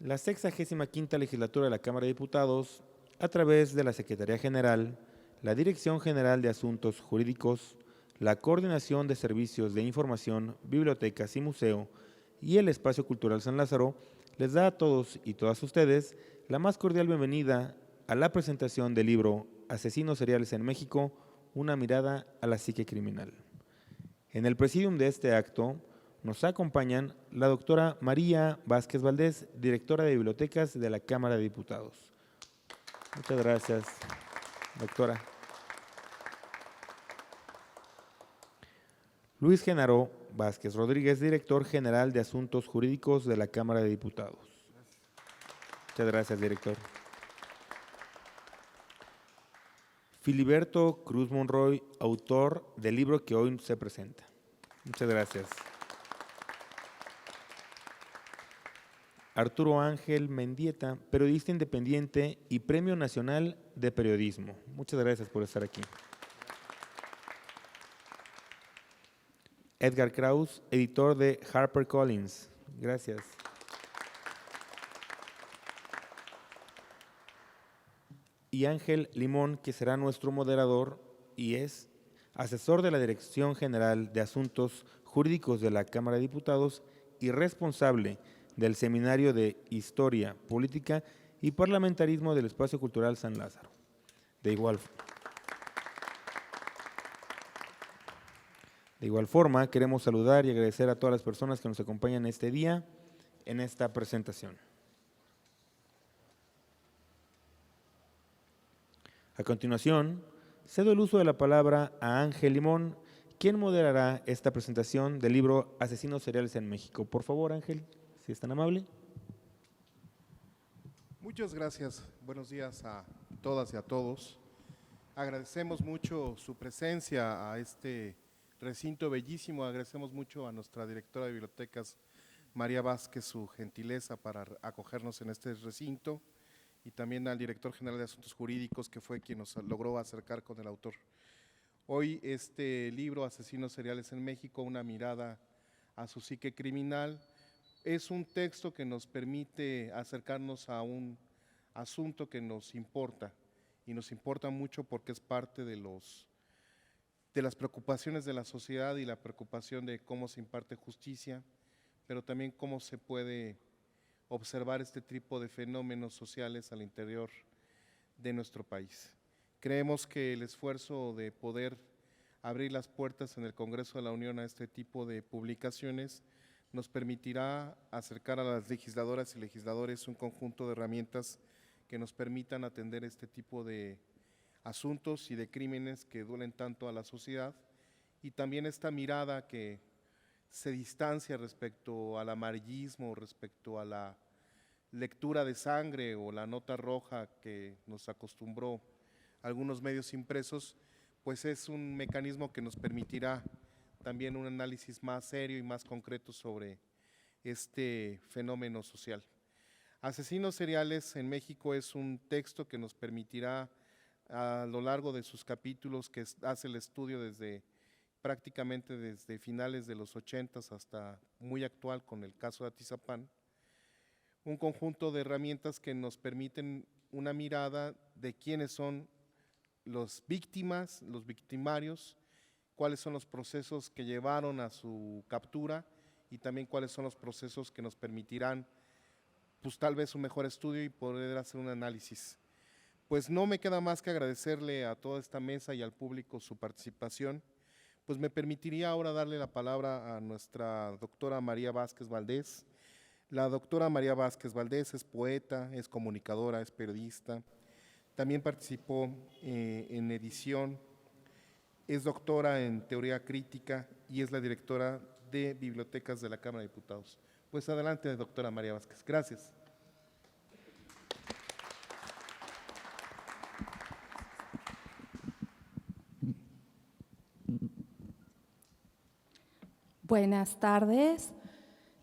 La 65ª legislatura de la Cámara de Diputados, a través de la Secretaría General, la Dirección General de Asuntos Jurídicos, la Coordinación de Servicios de Información, Bibliotecas y Museo y el Espacio Cultural San Lázaro, les da a todos y todas ustedes la más cordial bienvenida a la presentación del libro Asesinos seriales en México, una mirada a la psique criminal. En el presidium de este acto nos acompañan la doctora María Vázquez Valdés, directora de Bibliotecas de la Cámara de Diputados. Muchas gracias, doctora. Luis Genaro Vázquez Rodríguez, director general de Asuntos Jurídicos de la Cámara de Diputados. Muchas gracias, director. Filiberto Cruz Monroy, autor del libro que hoy se presenta. Muchas gracias. Arturo Ángel Mendieta, periodista independiente y Premio Nacional de Periodismo. Muchas gracias por estar aquí. Edgar Kraus, editor de HarperCollins. Gracias. Y Ángel Limón, que será nuestro moderador y es asesor de la Dirección General de Asuntos Jurídicos de la Cámara de Diputados y responsable del Seminario de Historia, Política y Parlamentarismo del Espacio Cultural San Lázaro. De igual forma, queremos saludar y agradecer a todas las personas que nos acompañan este día en esta presentación. A continuación, cedo el uso de la palabra a Ángel Limón, quien moderará esta presentación del libro Asesinos seriales en México. Por favor, Ángel, si es tan amable. Muchas gracias. Buenos días a todas y a todos. Agradecemos mucho su presencia a este recinto bellísimo. Agradecemos mucho a nuestra directora de bibliotecas, María Vázquez, su gentileza para acogernos en este recinto, y también al director general de Asuntos Jurídicos, que fue quien nos logró acercar con el autor. Hoy este libro, Asesinos seriales en México, una mirada a su psique criminal, es un texto que nos permite acercarnos a un asunto que nos importa, y nos importa mucho porque es parte de las preocupaciones de la sociedad y la preocupación de cómo se imparte justicia, pero también cómo se puede observar este tipo de fenómenos sociales al interior de nuestro país. Creemos que el esfuerzo de poder abrir las puertas en el Congreso de la Unión a este tipo de publicaciones nos permitirá acercar a las legisladoras y legisladores un conjunto de herramientas que nos permitan atender este tipo de asuntos y de crímenes que duelen tanto a la sociedad, y también esta mirada que se distancia respecto al amarillismo, respecto a la lectura de sangre o la nota roja que nos acostumbró algunos medios impresos, pues es un mecanismo que nos permitirá también un análisis más serio y más concreto sobre este fenómeno social. Asesinos seriales en México es un texto que nos permitirá, a lo largo de sus capítulos, que hace el estudio prácticamente desde finales de los 80s hasta muy actual con el caso de Atizapán, un conjunto de herramientas que nos permiten una mirada de quiénes son las víctimas, los victimarios, cuáles son los procesos que llevaron a su captura y también cuáles son los procesos que nos permitirán, pues tal vez un mejor estudio y poder hacer un análisis. Pues no me queda más que agradecerle a toda esta mesa y al público su participación. Pues me permitiría ahora darle la palabra a nuestra doctora María Vázquez Valdés. La doctora María Vázquez Valdés es poeta, es comunicadora, es periodista, también participó en edición, es doctora en teoría crítica y es la directora de bibliotecas de la Cámara de Diputados. Pues adelante, doctora María Vázquez. Gracias. Buenas tardes,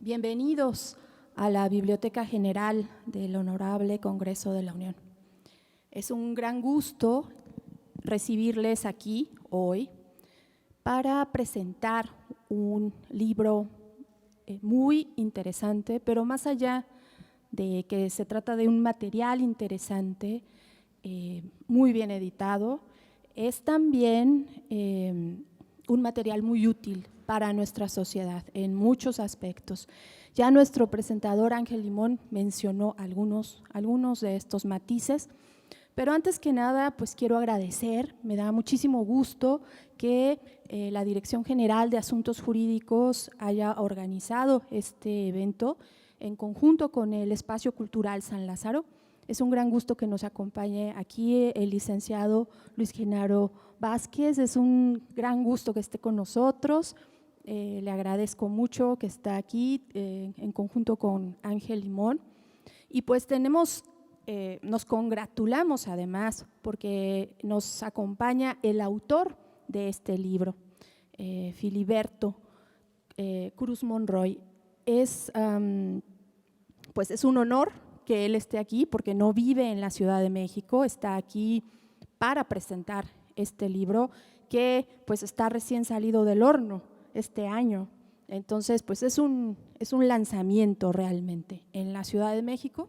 bienvenidos a la Biblioteca General del Honorable Congreso de la Unión. Es un gran gusto recibirles aquí hoy para presentar un libro muy interesante, pero más allá de que se trata de un material interesante, muy bien editado. Es también un material muy útil para nuestra sociedad en muchos aspectos. Ya nuestro presentador Ángel Limón mencionó algunos de estos matices, pero antes que nada, pues quiero agradecer, me da muchísimo gusto que la Dirección General de Asuntos Jurídicos haya organizado este evento en conjunto con el Espacio Cultural San Lázaro. Es un gran gusto que nos acompañe aquí el licenciado Luis Genaro Vázquez, es un gran gusto que esté con nosotros. Le agradezco mucho que está aquí en conjunto con Ángel Limón. Y pues nos congratulamos además porque nos acompaña el autor de este libro, Filiberto Cruz Monroy. Pues es un honor que él esté aquí porque no vive en la Ciudad de México, está aquí para presentar este libro que pues está recién salido del horno este año. Entonces, pues es un lanzamiento realmente en la Ciudad de México.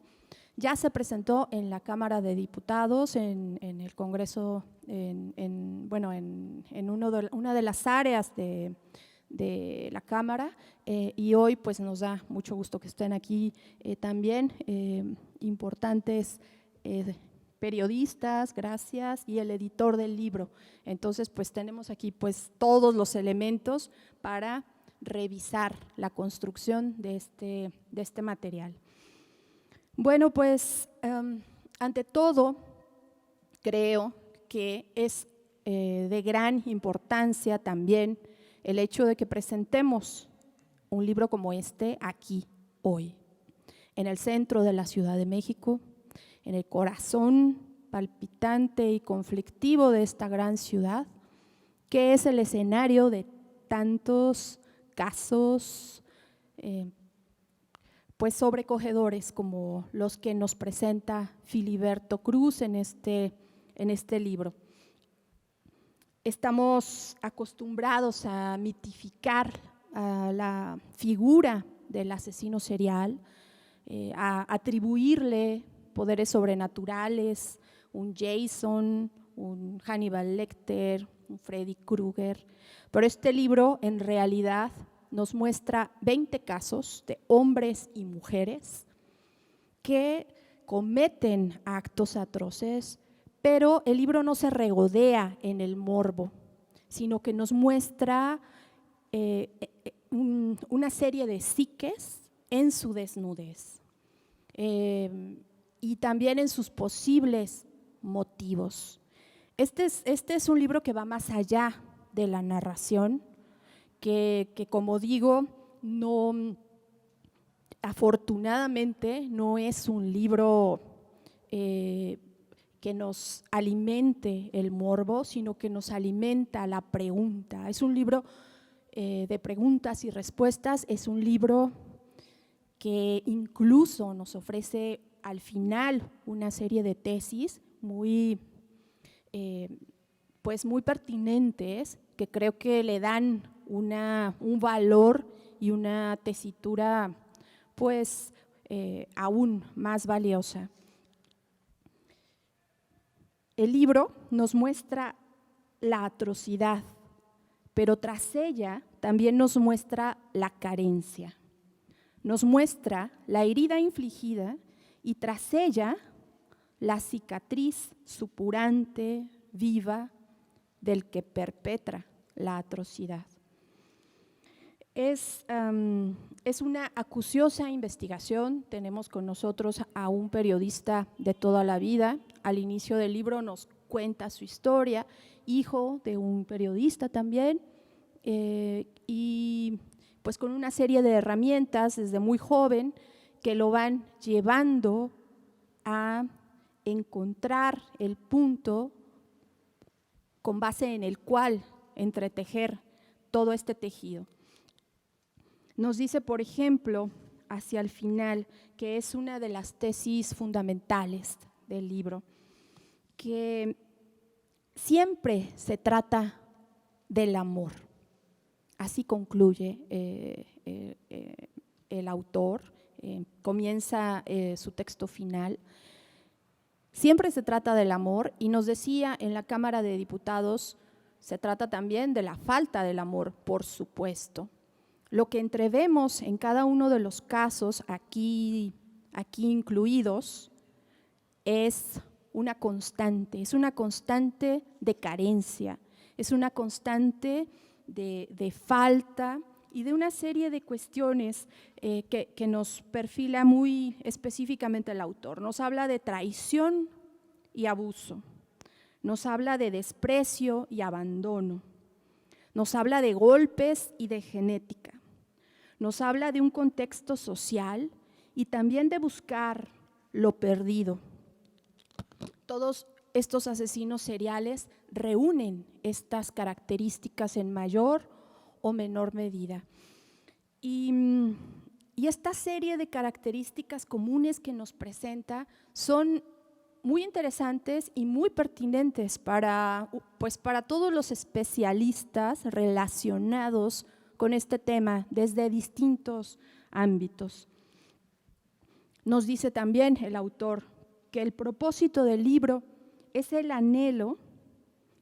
Ya se presentó en la Cámara de Diputados, en el Congreso, en una de las áreas de la Cámara, y hoy pues nos da mucho gusto que estén aquí también importantes periodistas, gracias, y el editor del libro. Entonces, pues tenemos aquí pues todos los elementos para revisar la construcción de este material. Bueno, pues ante todo, creo que es de gran importancia también el hecho de que presentemos un libro como este aquí, hoy, en el centro de la Ciudad de México, en el corazón palpitante y conflictivo de esta gran ciudad, que es el escenario de tantos casos pues sobrecogedores como los que nos presenta Filiberto Cruz en este libro. Estamos acostumbrados a mitificar a la figura del asesino serial, a atribuirle poderes sobrenaturales, un Jason, un Hannibal Lecter, un Freddy Krueger, pero este libro en realidad nos muestra 20 casos de hombres y mujeres que cometen actos atroces, pero el libro no se regodea en el morbo, sino que nos muestra una serie de psiques en su desnudez y también en sus posibles motivos. Este es un libro que va más allá de la narración, que como digo, afortunadamente no es un libro que nos alimente el morbo, sino que nos alimenta la pregunta. Es un libro de preguntas y respuestas, es un libro que incluso nos ofrece al final una serie de tesis muy pertinentes, que creo que le dan un valor y una tesitura pues aún más valiosa. El libro nos muestra la atrocidad, pero tras ella también nos muestra la carencia, nos muestra la herida infligida y tras ella la cicatriz supurante, viva, del que perpetra la atrocidad. Es una acuciosa investigación. Tenemos con nosotros a un periodista de toda la vida. Al inicio del libro nos cuenta su historia, hijo de un periodista también, y pues con una serie de herramientas desde muy joven que lo van llevando a encontrar el punto con base en el cual entretejer todo este tejido. Nos dice, por ejemplo, hacia el final, que es una de las tesis fundamentales del libro, que siempre se trata del amor. Así concluye el autor, comienza su texto final. Siempre se trata del amor y nos decía en la Cámara de Diputados, se trata también de la falta del amor, por supuesto. Lo que entrevemos en cada uno de los casos aquí incluidos es una constante de carencia, es una constante de falta y de una serie de cuestiones que nos perfila muy específicamente el autor. Nos habla de traición y abuso, nos habla de desprecio y abandono, nos habla de golpes y de genética, nos habla de un contexto social y también de buscar lo perdido. Todos estos asesinos seriales reúnen estas características en mayor o menor medida. Y esta serie de características comunes que nos presenta son muy interesantes y muy pertinentes para todos los especialistas relacionados con este tema desde distintos ámbitos. Nos dice también el autor que el propósito del libro es el anhelo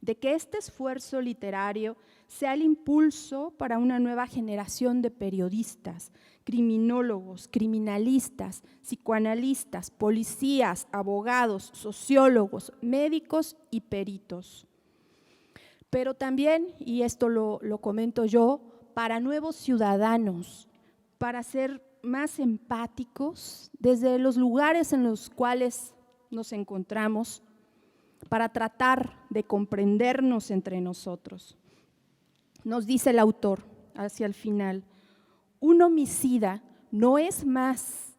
de que este esfuerzo literario sea el impulso para una nueva generación de periodistas, criminólogos, criminalistas, psicoanalistas, policías, abogados, sociólogos, médicos y peritos. Pero también, y esto lo comento yo, para nuevos ciudadanos, para ser más empáticos desde los lugares en los cuales nos encontramos, para tratar de comprendernos entre nosotros. Nos dice el autor hacia el final, un homicida no es más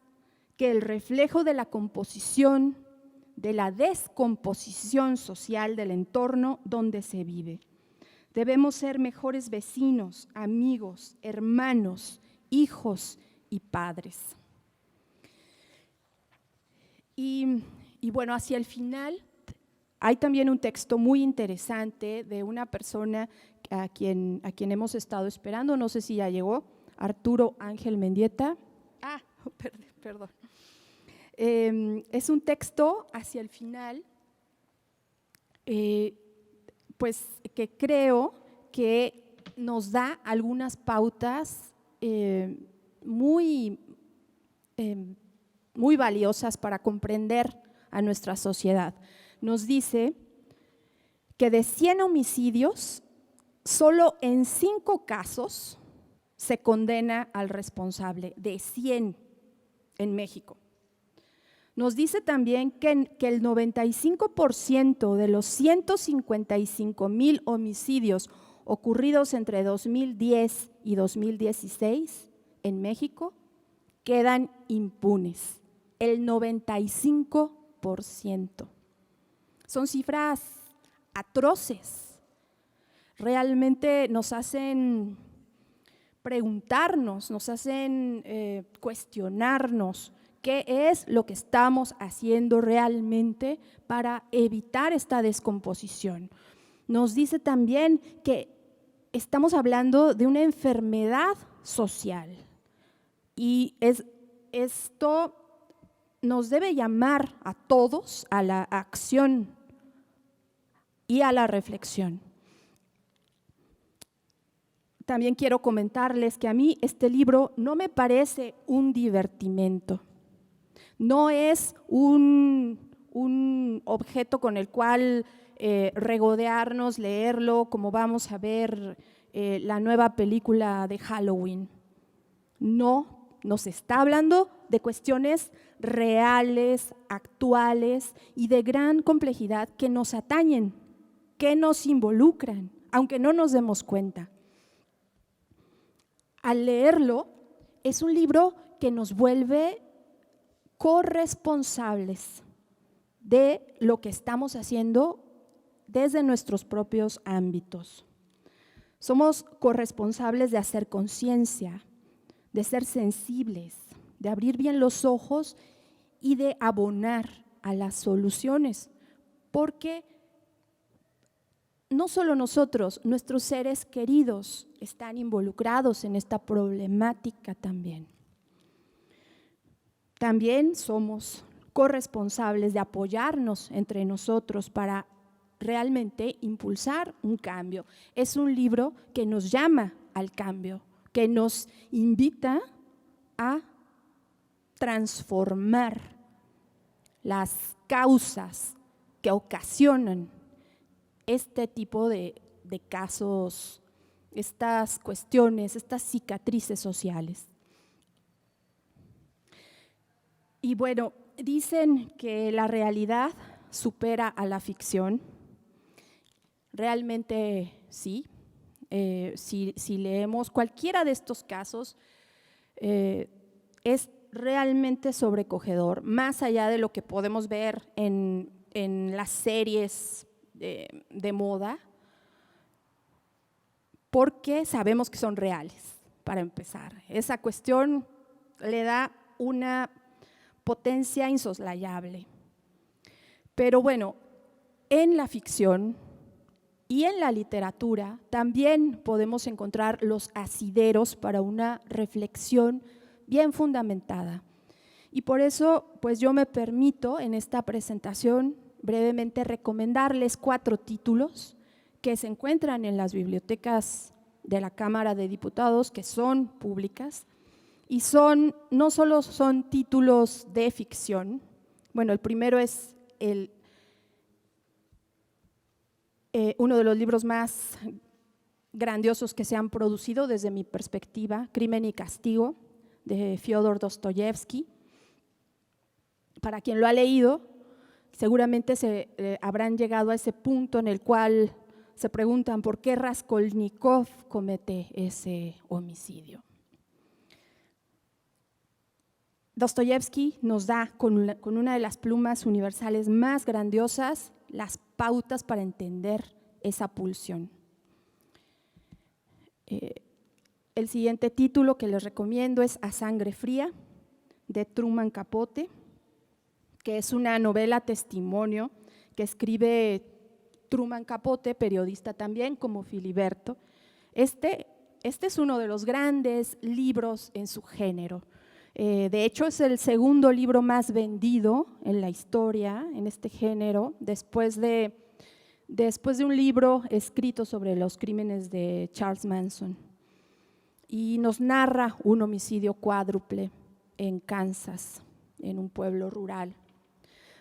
que el reflejo de la composición, de la descomposición social del entorno donde se vive. Debemos ser mejores vecinos, amigos, hermanos, hijos y padres. Y bueno, hacia el final hay también un texto muy interesante de una persona a quien hemos estado esperando, no sé si ya llegó, Arturo Ángel Mendieta. Perdón. Es un texto hacia el final, pues que creo que nos da algunas pautas muy valiosas para comprender a nuestra sociedad. Nos dice que de 100 homicidios, solo en 5 casos se condena al responsable, de 100 en México. Nos dice también que el 95% de los 155,000 homicidios ocurridos entre 2010 y 2016 en México quedan impunes, el 95%. Son cifras atroces, realmente nos hacen preguntarnos, nos hacen cuestionarnos qué es lo que estamos haciendo realmente para evitar esta descomposición. Nos dice también que estamos hablando de una enfermedad social y esto nos debe llamar a todos a la acción y a la reflexión. También quiero comentarles que a mí este libro no me parece un divertimento, no es un objeto con el cual regodearnos, leerlo, como vamos a ver la nueva película de Halloween. No, nos está hablando de cuestiones reales, actuales y de gran complejidad que nos atañen, que nos involucran, aunque no nos demos cuenta. Al leerlo, es un libro que nos vuelve corresponsables de lo que estamos haciendo desde nuestros propios ámbitos. Somos corresponsables de hacer conciencia, de ser sensibles, de abrir bien los ojos y de abonar a las soluciones, porque no solo nosotros, nuestros seres queridos están involucrados en esta problemática también. también somos corresponsables de apoyarnos entre nosotros para realmente impulsar un cambio. Es un libro que nos llama al cambio, que nos invita a transformar las causas que ocasionan este tipo de casos, estas cuestiones, estas cicatrices sociales. Y bueno, dicen que la realidad supera a la ficción. Realmente sí. Si leemos cualquiera de estos casos, es realmente sobrecogedor, más allá de lo que podemos ver en las series de moda, porque sabemos que son reales, para empezar. Esa cuestión le da una potencia insoslayable. Pero bueno, en la ficción y en la literatura también podemos encontrar los asideros para una reflexión bien fundamentada. Y por eso, pues yo me permito en esta presentación brevemente recomendarles 4 títulos que se encuentran en las bibliotecas de la Cámara de Diputados, que son públicas, y no solo son títulos de ficción. Bueno, el primero es uno de los libros más grandiosos que se han producido desde mi perspectiva, Crimen y Castigo, de Fyodor Dostoyevsky. Para quien lo ha leído, seguramente habrán llegado a ese punto en el cual se preguntan por qué Raskolnikov comete ese homicidio. Dostoyevsky nos da con una de las plumas universales más grandiosas las pautas para entender esa pulsión. El siguiente título que les recomiendo es A Sangre Fría, de Truman Capote, que es una novela testimonio que escribe Truman Capote, periodista también como Filiberto. Este es uno de los grandes libros en su género. De hecho, es el segundo libro más vendido en la historia, en este género, después de un libro escrito sobre los crímenes de Charles Manson. Y nos narra un homicidio cuádruple en Kansas, en un pueblo rural.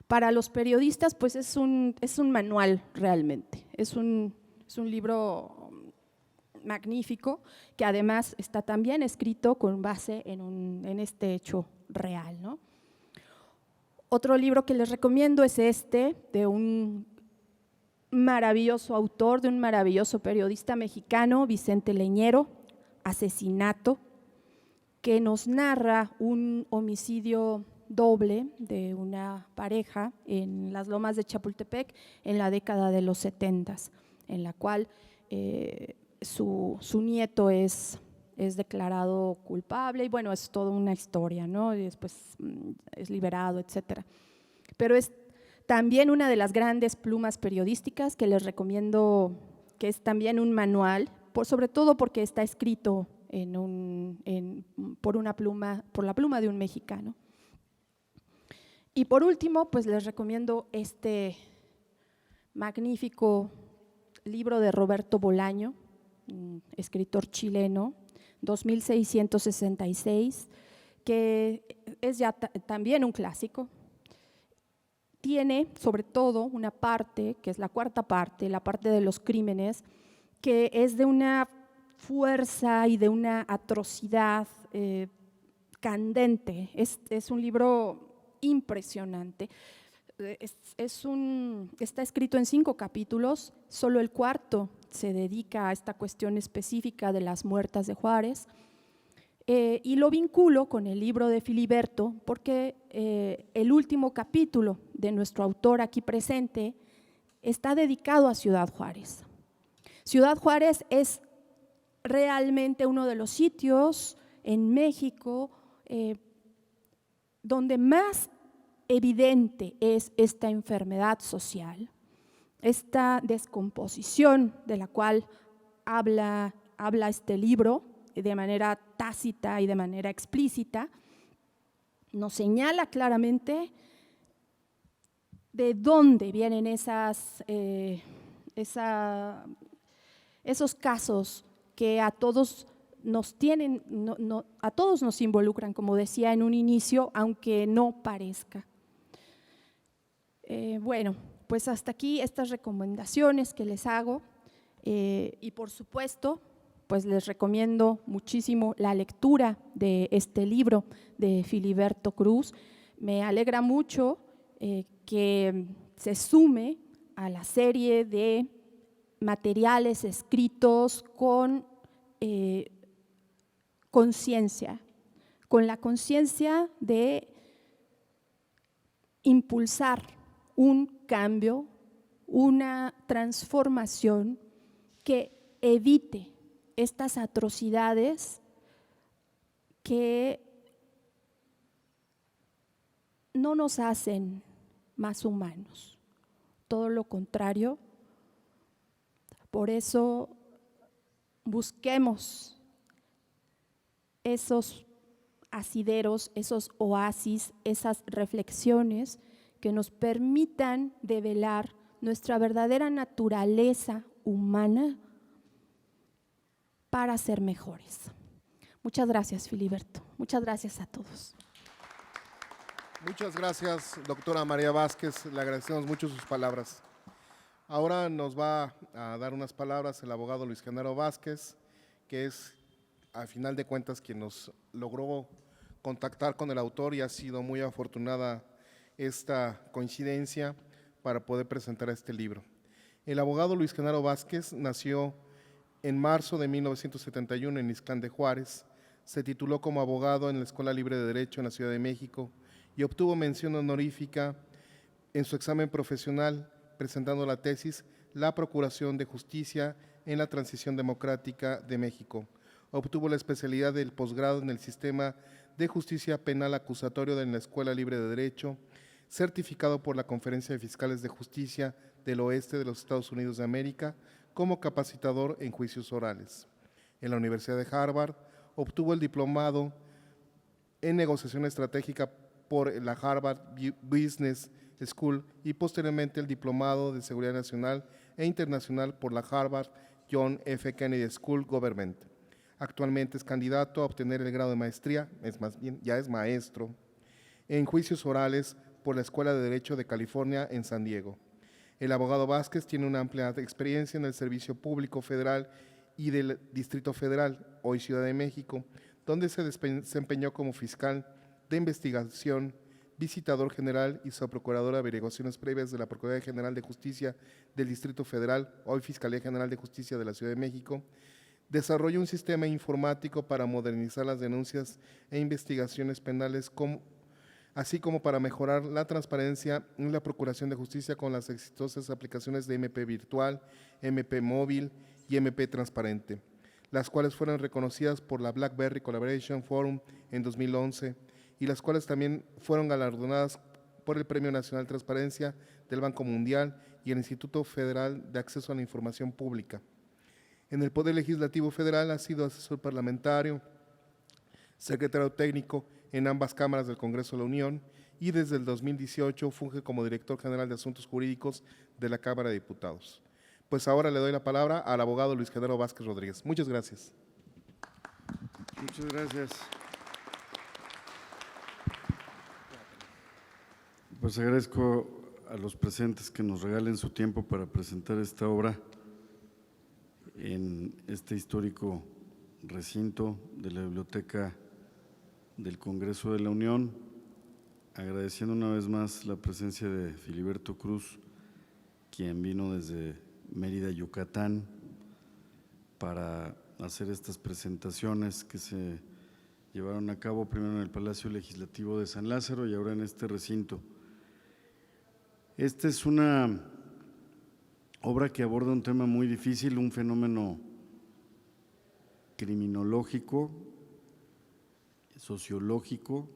Para los periodistas, pues es un manual realmente, es un libro magnífico, que además está también escrito con base en este hecho real, ¿no? Otro libro que les recomiendo es de un maravilloso autor, de un maravilloso periodista mexicano, Vicente Leñero, Asesinato, que nos narra un homicidio doble de una pareja en las lomas de Chapultepec en la década de los 70, en la cual su nieto es declarado culpable y bueno, es toda una historia, ¿no? Y después es liberado, etcétera. Pero es también una de las grandes plumas periodísticas que les recomiendo, que es también un manual, sobre todo porque está escrito por la pluma de un mexicano. Y por último, pues les recomiendo este magnífico libro de Roberto Bolaño, escritor chileno, 2666, que es ya también un clásico. Tiene sobre todo una parte, que es la cuarta parte, la parte de los crímenes, que es de una fuerza y de una atrocidad candente. Es un libro impresionante. Está escrito en 5 capítulos, solo el cuarto se dedica a esta cuestión específica de las muertas de Juárez, y lo vinculo con el libro de Filiberto porque el último capítulo de nuestro autor aquí presente está dedicado a Ciudad Juárez. Ciudad Juárez es realmente uno de los sitios en México donde más evidente es esta enfermedad social, esta descomposición de la cual habla este libro de manera tácita y de manera explícita, nos señala claramente de dónde vienen esos casos que a todos nos tienen, a todos nos involucran, como decía en un inicio, aunque no parezca. Bueno, pues hasta aquí estas recomendaciones que les hago y por supuesto, pues les recomiendo muchísimo la lectura de este libro de Filiberto Cruz. Me alegra mucho que se sume a la serie de materiales escritos con conciencia, con la conciencia de impulsar un cambio, una transformación que evite estas atrocidades que no nos hacen más humanos, todo lo contrario. Por eso busquemos esos asideros, esos oasis, esas reflexiones que nos permitan develar nuestra verdadera naturaleza humana para ser mejores. Muchas gracias, Filiberto. Muchas gracias a todos. Muchas gracias, doctora María Vázquez. Le agradecemos mucho sus palabras. Ahora nos va a dar unas palabras el abogado Luis Genaro Vázquez, que es, a final de cuentas, quien nos logró contactar con el autor, y ha sido muy afortunada esta coincidencia para poder presentar este libro. El abogado Luis Genaro Vázquez nació en marzo de 1971 en Ixtlán de Juárez. Se tituló como abogado en la Escuela Libre de Derecho en la Ciudad de México y obtuvo mención honorífica en su examen profesional, presentando la tesis La Procuración de Justicia en la Transición Democrática de México. Obtuvo la especialidad del posgrado en el Sistema de Justicia Penal Acusatorio de la Escuela Libre de Derecho, certificado por la Conferencia de Fiscales de Justicia del Oeste de los Estados Unidos de América como capacitador en juicios orales. En la Universidad de Harvard obtuvo el diplomado en negociación estratégica por la Harvard Business School y posteriormente el diplomado de seguridad nacional e internacional por la Harvard John F. Kennedy School Government. Actualmente es candidato a obtener el grado de maestría, ya es maestro, en juicios orales por la Escuela de Derecho de California en San Diego. El abogado Vázquez tiene una amplia experiencia en el Servicio Público Federal y del Distrito Federal, hoy Ciudad de México, donde se desempeñó como fiscal de investigación, visitador general y subprocurador de averiguaciones previas de la Procuraduría General de Justicia del Distrito Federal, hoy Fiscalía General de Justicia de la Ciudad de México. Desarrolló un sistema informático para modernizar las denuncias e investigaciones penales, así como para mejorar la transparencia en la Procuración de Justicia con las exitosas aplicaciones de MP Virtual, MP Móvil y MP Transparente, las cuales fueron reconocidas por la BlackBerry Collaboration Forum en 2011 y las cuales también fueron galardonadas por el Premio Nacional de Transparencia del Banco Mundial y el Instituto Federal de Acceso a la Información Pública. En el Poder Legislativo Federal ha sido asesor parlamentario, secretario técnico en ambas cámaras del Congreso de la Unión y desde el 2018 funge como director general de Asuntos Jurídicos de la Cámara de Diputados. Pues ahora le doy la palabra al abogado Luis Genaro Vázquez Rodríguez. Muchas gracias. Muchas gracias. Pues agradezco a los presentes que nos regalen su tiempo para presentar esta obra en este histórico recinto de la Biblioteca del Congreso de la Unión, agradeciendo una vez más la presencia de Filiberto Cruz, quien vino desde Mérida, Yucatán, para hacer estas presentaciones que se llevaron a cabo primero en el Palacio Legislativo de San Lázaro y ahora en este recinto. Esta es una obra que aborda un tema muy difícil, un fenómeno criminológico, sociológico,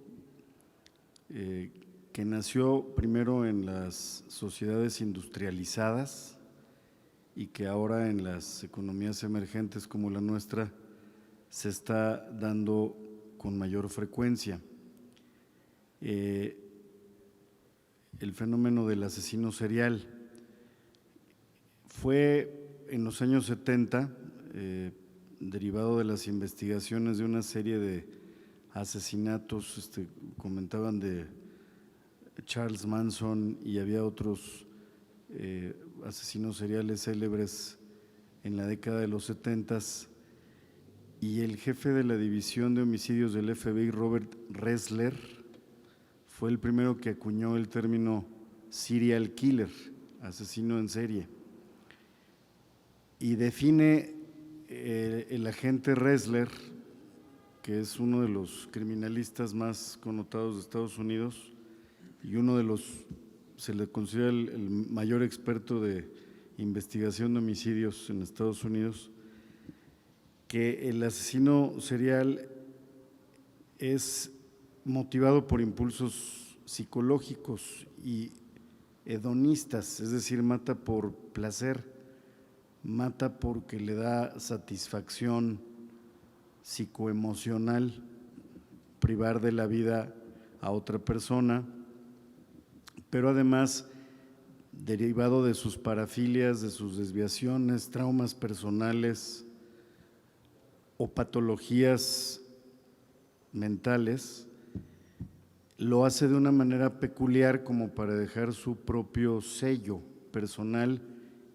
que nació primero en las sociedades industrializadas y que ahora en las economías emergentes como la nuestra se está dando con mayor frecuencia. el fenómeno del asesino serial. Fue en los años 70, derivado de las investigaciones de una serie de asesinatos, comentaban de Charles Manson y había otros asesinos seriales célebres en la década de los 70s, y el jefe de la división de homicidios del FBI, Robert Ressler, fue el primero que acuñó el término serial killer, asesino en serie, y define el agente Ressler, que es uno de los criminalistas más connotados de Estados Unidos y uno de los, se le considera el mayor experto de investigación de homicidios en Estados Unidos, que el asesino serial es motivado por impulsos psicológicos y hedonistas, es decir, mata por placer, mata porque le da satisfacción psicoemocional privar de la vida a otra persona, pero además, derivado de sus parafilias, de sus desviaciones, traumas personales o patologías mentales, lo hace de una manera peculiar como para dejar su propio sello personal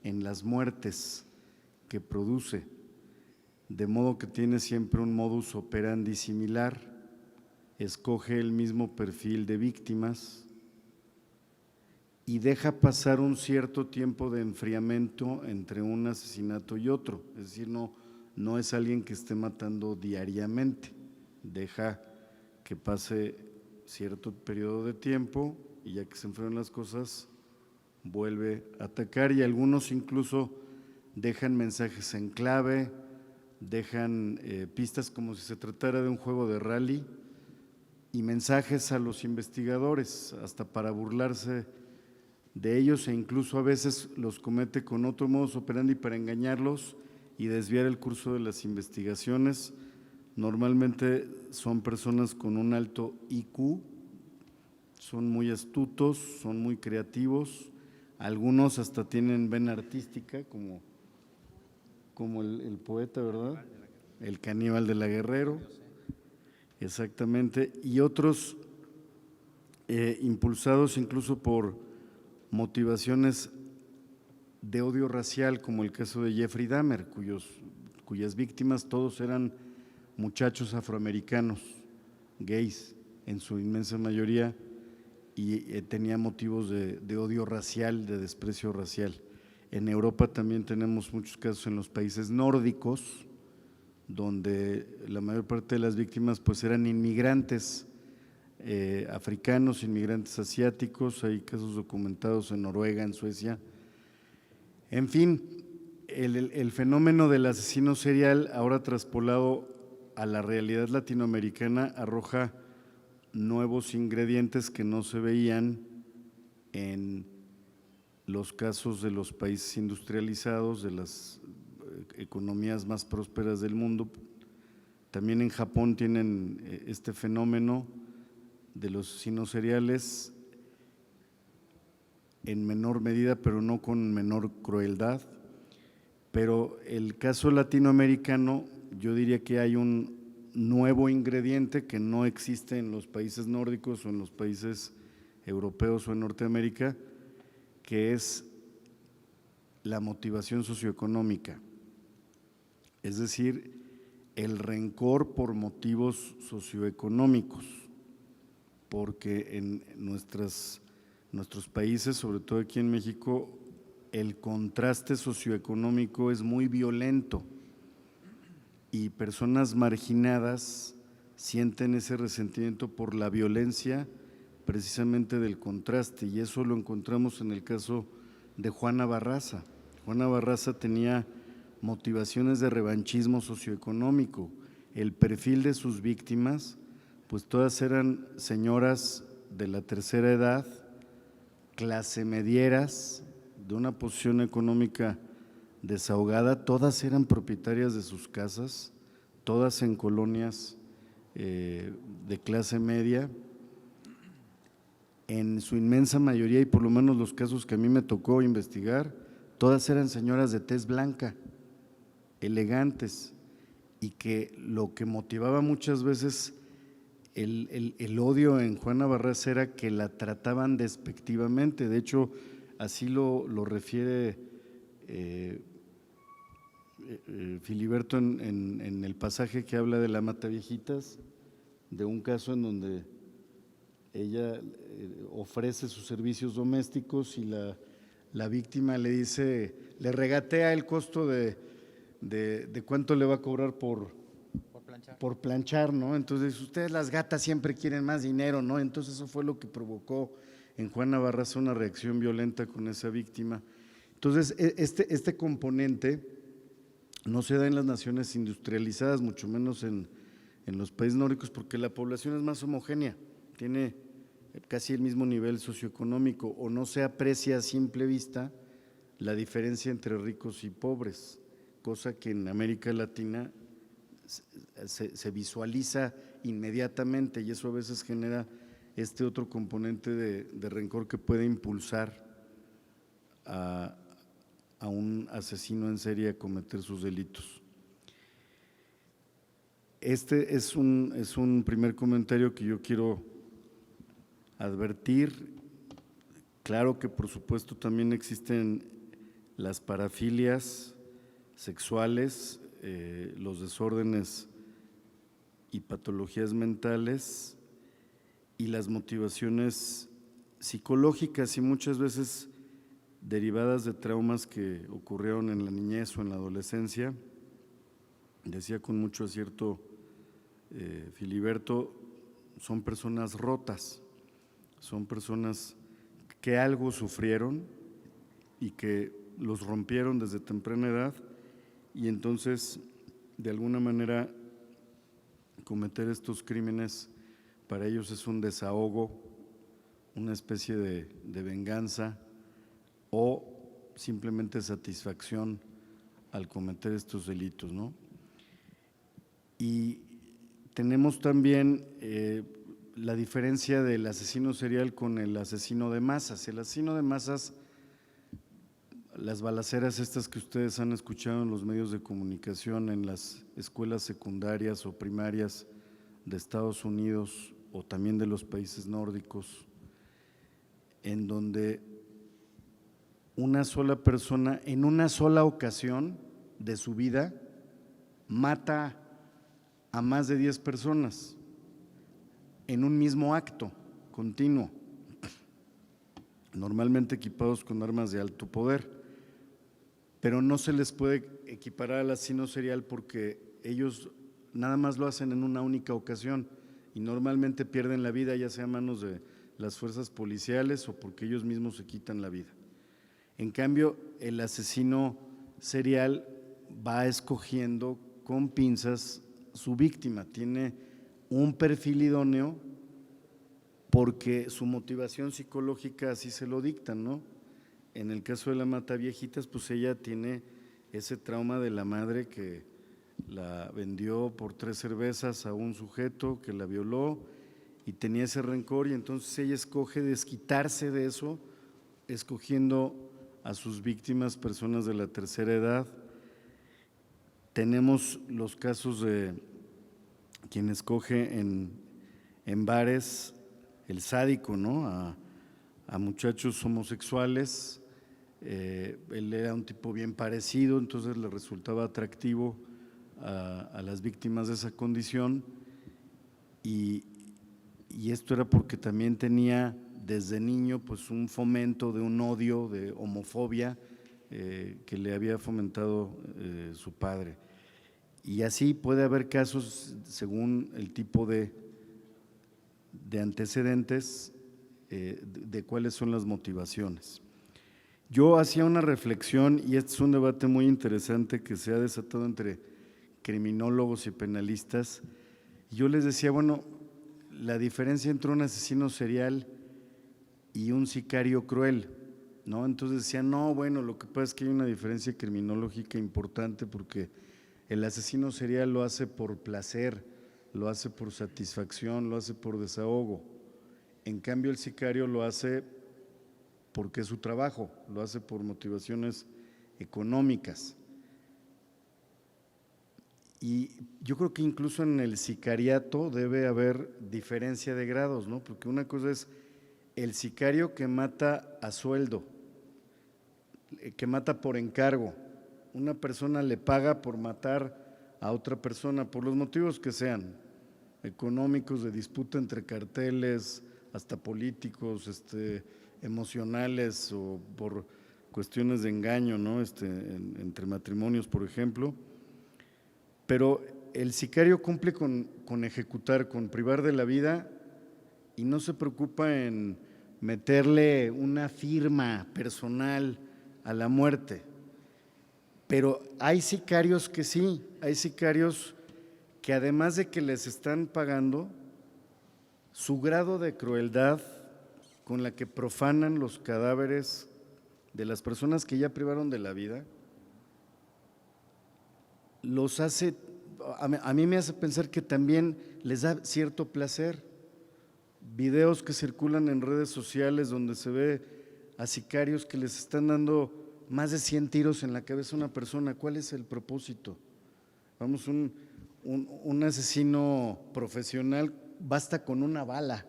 en las muertes que produce, de modo que tiene siempre un modus operandi similar, escoge el mismo perfil de víctimas y deja pasar un cierto tiempo de enfriamiento entre un asesinato y otro, es decir, no es alguien que esté matando diariamente, deja que pase cierto periodo de tiempo y ya que se enfrían las cosas, vuelve a atacar, y algunos incluso dejan mensajes en clave, dejan pistas como si se tratara de un juego de rally y mensajes a los investigadores hasta para burlarse de ellos, e incluso a veces los comete con otro modus operandi para engañarlos y desviar el curso de las investigaciones. Normalmente son personas con un alto IQ, son muy astutos, son muy creativos, algunos hasta tienen vena artística como el poeta, ¿verdad? El caníbal de la Guerrero, exactamente, y otros impulsados incluso por motivaciones de odio racial, como el caso de Jeffrey Dahmer, cuyas víctimas todos eran muchachos afroamericanos, gays en su inmensa mayoría, y tenía motivos de odio racial, de desprecio racial. En Europa también tenemos muchos casos en los países nórdicos, donde la mayor parte de las víctimas pues eran inmigrantes africanos, inmigrantes asiáticos, hay casos documentados en Noruega, en Suecia. En fin, el fenómeno del asesino serial, ahora traspolado a la realidad latinoamericana, arroja nuevos ingredientes que no se veían en los casos de los países industrializados, de las economías más prósperas del mundo. También en Japón tienen este fenómeno de los asesinos seriales en menor medida, pero no con menor crueldad. Pero el caso latinoamericano, yo diría que hay un nuevo ingrediente que no existe en los países nórdicos o en los países europeos o en Norteamérica, que es la motivación socioeconómica, es decir, el rencor por motivos socioeconómicos, porque en nuestros países, sobre todo aquí en México, el contraste socioeconómico es muy violento y personas marginadas sienten ese resentimiento por la violencia precisamente del contraste, y eso lo encontramos en el caso de Juana Barraza. Juana Barraza tenía motivaciones de revanchismo socioeconómico. El perfil de sus víctimas, pues todas eran señoras de la tercera edad, clase medieras, de una posición económica desahogada, todas eran propietarias de sus casas, todas en colonias de clase media, en su inmensa mayoría, y por lo menos los casos que a mí me tocó investigar, todas eran señoras de tez blanca, elegantes, y que lo que motivaba muchas veces el odio en Juana Barrás era que la trataban despectivamente. De hecho, así lo refiere Filiberto en el pasaje que habla de la Mataviejitas, de un caso en donde ella ofrece sus servicios domésticos y la víctima le dice, le regatea el costo de cuánto le va a cobrar por planchar, ¿no? Entonces, ustedes las gatas siempre quieren más dinero, ¿no? Entonces eso fue lo que provocó en Juana Barraza una reacción violenta con esa víctima. Entonces, este componente no se da en las naciones industrializadas, mucho menos en los países nórdicos, porque la población es más homogénea, tiene casi el mismo nivel socioeconómico, o no se aprecia a simple vista la diferencia entre ricos y pobres, cosa que en América Latina se visualiza inmediatamente, y eso a veces genera este otro componente de rencor que puede impulsar a un asesino en serie a cometer sus delitos. Este es un primer comentario que yo quiero advertir. Claro que por supuesto también existen las parafilias sexuales, los desórdenes y patologías mentales y las motivaciones psicológicas y muchas veces derivadas de traumas que ocurrieron en la niñez o en la adolescencia. Decía con mucho acierto Filiberto, son personas rotas, son personas que algo sufrieron y que los rompieron desde temprana edad, y entonces de alguna manera cometer estos crímenes para ellos es un desahogo, una especie de venganza o simplemente satisfacción al cometer estos delitos, ¿no? Y tenemos también la diferencia del asesino serial con el asesino de masas. El asesino de masas, las balaceras estas que ustedes han escuchado en los medios de comunicación, en las escuelas secundarias o primarias de Estados Unidos o también de los países nórdicos, en donde una sola persona en una sola ocasión de su vida mata a más de 10 personas en un mismo acto continuo, normalmente equipados con armas de alto poder, pero no se les puede equiparar al asesino serial porque ellos nada más lo hacen en una única ocasión y normalmente pierden la vida, ya sea a manos de las fuerzas policiales o porque ellos mismos se quitan la vida. En cambio, el asesino serial va escogiendo con pinzas su víctima, tiene un perfil idóneo porque su motivación psicológica así se lo dicta, ¿no? En el caso de la Mataviejitas, pues ella tiene ese trauma de la madre que la vendió por 3 cervezas a un sujeto que la violó y tenía ese rencor, y entonces ella escoge desquitarse de eso, escogiendo a sus víctimas personas de la tercera edad. Tenemos los casos de quien escoge en bares el sádico, ¿no? A muchachos homosexuales. Él era un tipo bien parecido, entonces le resultaba atractivo a las víctimas de esa condición, y esto era porque también tenía desde niño pues un fomento de un odio, de homofobia que le había fomentado su padre. Y así puede haber casos según el tipo de antecedentes de cuáles son las motivaciones. Yo hacía una reflexión, y este es un debate muy interesante que se ha desatado entre criminólogos y penalistas. Yo les decía, bueno, la diferencia entre un asesino serial y un sicario cruel, ¿no? Entonces decían, no, bueno, lo que pasa es que hay una diferencia criminológica importante porque el asesino serial lo hace por placer, lo hace por satisfacción, lo hace por desahogo. En cambio, el sicario lo hace porque es su trabajo, lo hace por motivaciones económicas. Y yo creo que incluso en el sicariato debe haber diferencia de grados, ¿no? Porque una cosa es el sicario que mata a sueldo, que mata por encargo. Una persona le paga por matar a otra persona por los motivos que sean, económicos, de disputa entre carteles, hasta políticos, emocionales o por cuestiones de engaño, ¿no? Entre matrimonios, por ejemplo. Pero el sicario cumple con ejecutar, con privar de la vida y no se preocupa en meterle una firma personal a la muerte. Pero hay sicarios que sí, hay sicarios que además de que les están pagando, su grado de crueldad con la que profanan los cadáveres de las personas que ya privaron de la vida, los hace, a mí me hace pensar que también les da cierto placer. Videos que circulan en redes sociales donde se ve a sicarios que les están dando más de 100 tiros en la cabeza a una persona. ¿Cuál es el propósito? Vamos, un asesino profesional basta con una bala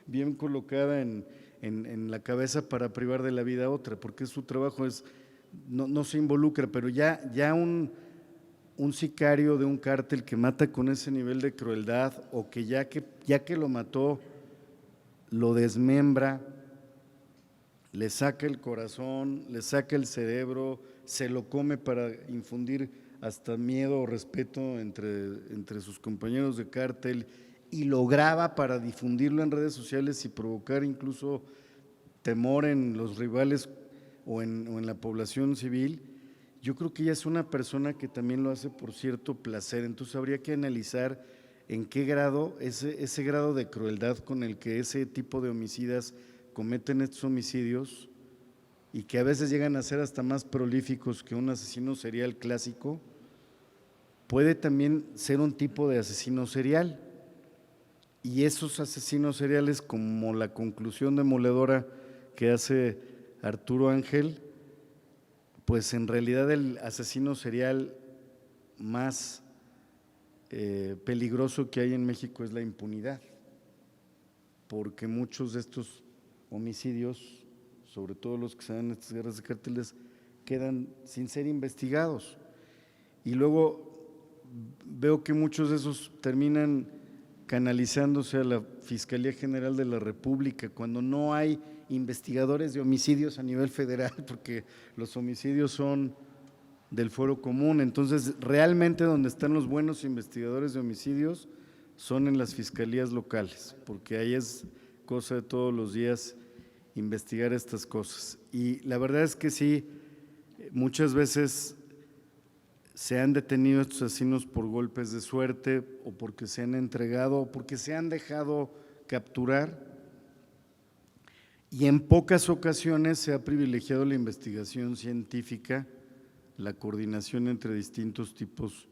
bien colocada en la cabeza para privar de la vida a otra, porque su trabajo no se involucra, pero ya un sicario de un cártel que mata con ese nivel de crueldad o que ya que lo mató, lo desmembra, le saca el corazón, le saca el cerebro, se lo come para infundir hasta miedo o respeto entre sus compañeros de cártel y lo graba para difundirlo en redes sociales y provocar incluso temor en los rivales o en la población civil. Yo creo que ella es una persona que también lo hace por cierto placer, entonces habría que analizar en qué grado, ese grado de crueldad con el que ese tipo de homicidas cometen estos homicidios y que a veces llegan a ser hasta más prolíficos que un asesino serial clásico, puede también ser un tipo de asesino serial. Y esos asesinos seriales, como la conclusión demoledora que hace Arturo Ángel, pues en realidad el asesino serial más peligroso que hay en México es la impunidad, porque muchos de estos homicidios, sobre todo los que se dan en estas guerras de cárteles, quedan sin ser investigados. Y luego veo que muchos de esos terminan canalizándose a la Fiscalía General de la República, cuando no hay investigadores de homicidios a nivel federal, porque los homicidios son del fuero común. Entonces, realmente donde están los buenos investigadores de homicidios son en las fiscalías locales, porque ahí es cosa de todos los días investigar estas cosas. Y la verdad es que sí, muchas veces se han detenido estos asesinos por golpes de suerte o porque se han entregado o porque se han dejado capturar, y en pocas ocasiones se ha privilegiado la investigación científica, la coordinación entre distintos tipos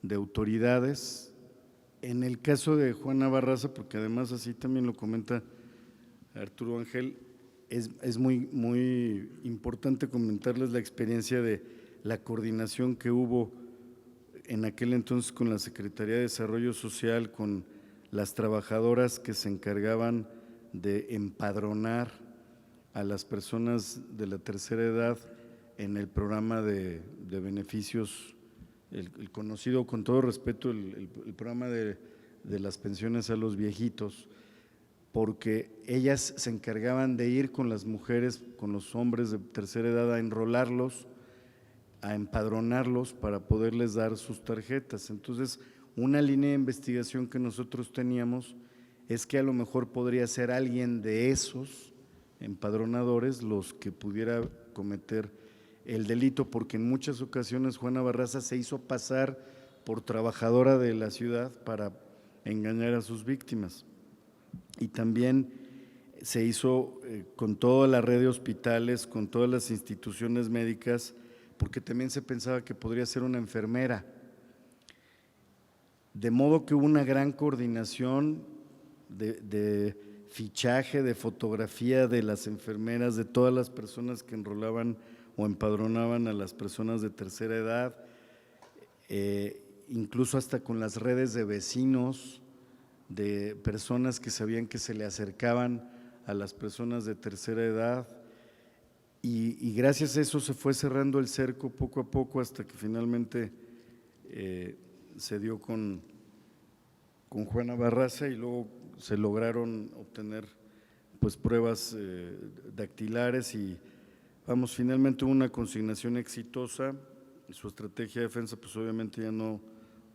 de autoridades. En el caso de Juana Barraza, porque además así también lo comenta Arturo Ángel, es muy importante comentarles la experiencia de la coordinación que hubo en aquel entonces con la Secretaría de Desarrollo Social, con las trabajadoras que se encargaban de empadronar a las personas de la tercera edad en el programa de beneficios, el conocido, con todo respeto, el programa de las pensiones a los viejitos, porque ellas se encargaban de ir con las mujeres, con los hombres de tercera edad a enrolarlos, a empadronarlos para poderles dar sus tarjetas. Entonces, una línea de investigación que nosotros teníamos es que a lo mejor podría ser alguien de esos empadronadores los que pudiera cometer el delito, porque en muchas ocasiones Juana Barraza se hizo pasar por trabajadora de la ciudad para engañar a sus víctimas. Y también se hizo con toda la red de hospitales, con todas las instituciones médicas, porque también se pensaba que podría ser una enfermera. De modo que hubo una gran coordinación de fichaje, de fotografía de las enfermeras, de todas las personas que enrolaban o empadronaban a las personas de tercera edad, incluso hasta con las redes de vecinos, de personas que sabían que se le acercaban a las personas de tercera edad, y gracias a eso se fue cerrando el cerco poco a poco hasta que finalmente se dio con Juana Barraza, y luego se lograron obtener pues pruebas dactilares, y vamos, finalmente hubo una consignación exitosa. Su estrategia de defensa pues obviamente ya no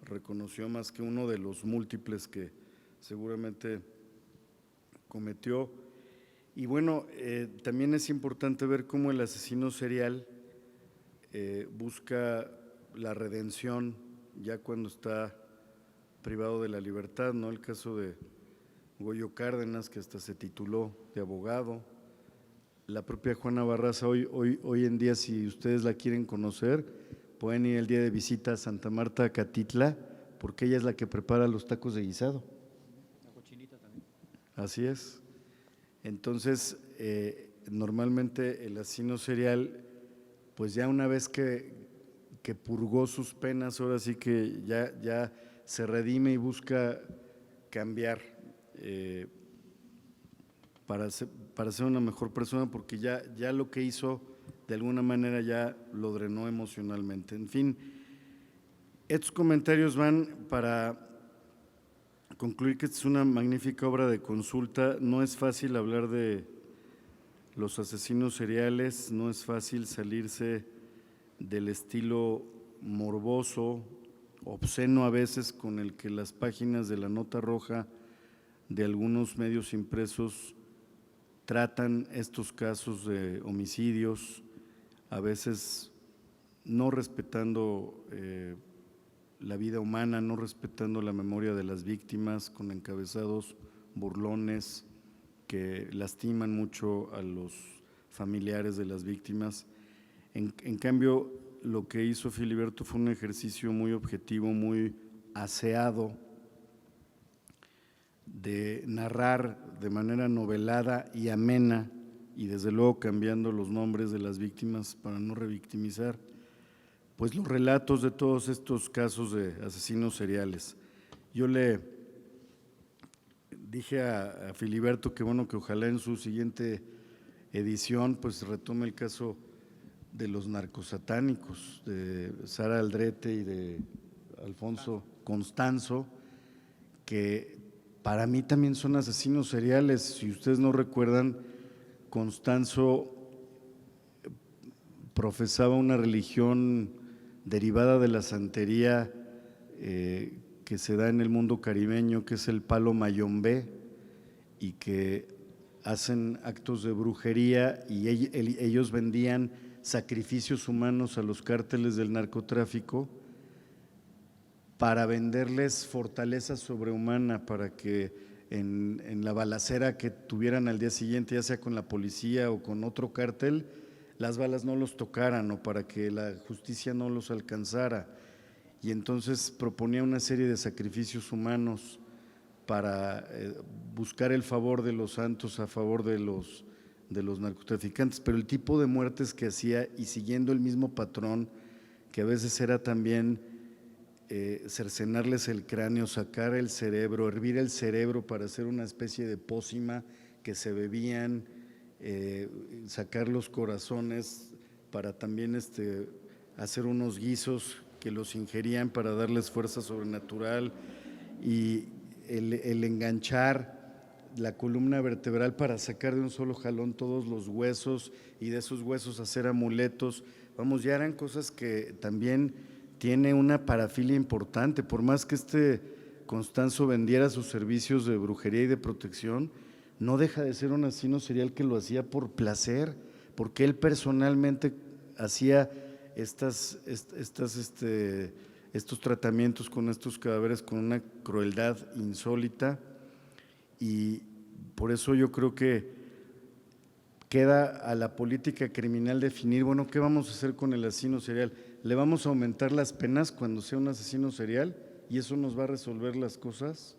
reconoció más que uno de los múltiples que seguramente cometió. Y bueno, también es importante ver cómo el asesino serial busca la redención ya cuando está privado de la libertad, ¿no? El caso de Goyo Cárdenas, que hasta se tituló de abogado. La propia Juana Barraza, hoy en día, si ustedes la quieren conocer, pueden ir el día de visita a Santa Marta, Catitla, porque ella es la que prepara los tacos de guisado. La cochinita también. Así es. Entonces, normalmente el asesino serial, pues ya una vez que purgó sus penas, ahora sí que ya se redime y busca cambiar para ser una mejor persona, porque ya lo que hizo de alguna manera ya lo drenó emocionalmente. En fin, estos comentarios van para concluir que esta es una magnífica obra de consulta. No es fácil hablar de los asesinos seriales, no es fácil salirse del estilo morboso, obsceno a veces, con el que las páginas de la nota roja de algunos medios impresos tratan estos casos de homicidios, a veces no respetando la vida humana, no respetando la memoria de las víctimas, con encabezados burlones que lastiman mucho a los familiares de las víctimas. En cambio, lo que hizo Filiberto fue un ejercicio muy objetivo, muy aseado, de narrar de manera novelada y amena, y desde luego cambiando los nombres de las víctimas para no revictimizar, pues los relatos de todos estos casos de asesinos seriales. Yo le dije a Filiberto que bueno, que ojalá en su siguiente edición pues retome el caso de los narcosatánicos, de Sara Aldrete y de Alfonso Constanzo, que para mí también son asesinos seriales. Si ustedes no recuerdan, Constanzo profesaba una religión derivada de la santería que se da en el mundo caribeño, que es el palo mayombe, y que hacen actos de brujería, y ellos vendían sacrificios humanos a los cárteles del narcotráfico para venderles fortaleza sobrehumana, para que en la balacera que tuvieran al día siguiente, ya sea con la policía o con otro cártel, las balas no los tocaran, o para que la justicia no los alcanzara. Y entonces proponía una serie de sacrificios humanos para buscar el favor de los santos a favor de los narcotraficantes, pero el tipo de muertes que hacía, y siguiendo el mismo patrón, que a veces era también cercenarles el cráneo, sacar el cerebro, hervir el cerebro para hacer una especie de pócima que se bebían, sacar los corazones para también hacer unos guisos que los ingerían para darles fuerza sobrenatural, y el enganchar la columna vertebral para sacar de un solo jalón todos los huesos, y de esos huesos hacer amuletos. Vamos, ya eran cosas que también tiene una parafilia importante. Por más que Constanzo vendiera sus servicios de brujería y de protección, no deja de ser un asesino serial que lo hacía por placer, porque él personalmente hacía estos tratamientos con estos cadáveres con una crueldad insólita, y por eso yo creo que queda a la política criminal definir, bueno, ¿qué vamos a hacer con el asesino serial? ¿Le vamos a aumentar las penas cuando sea un asesino serial y eso nos va a resolver las cosas?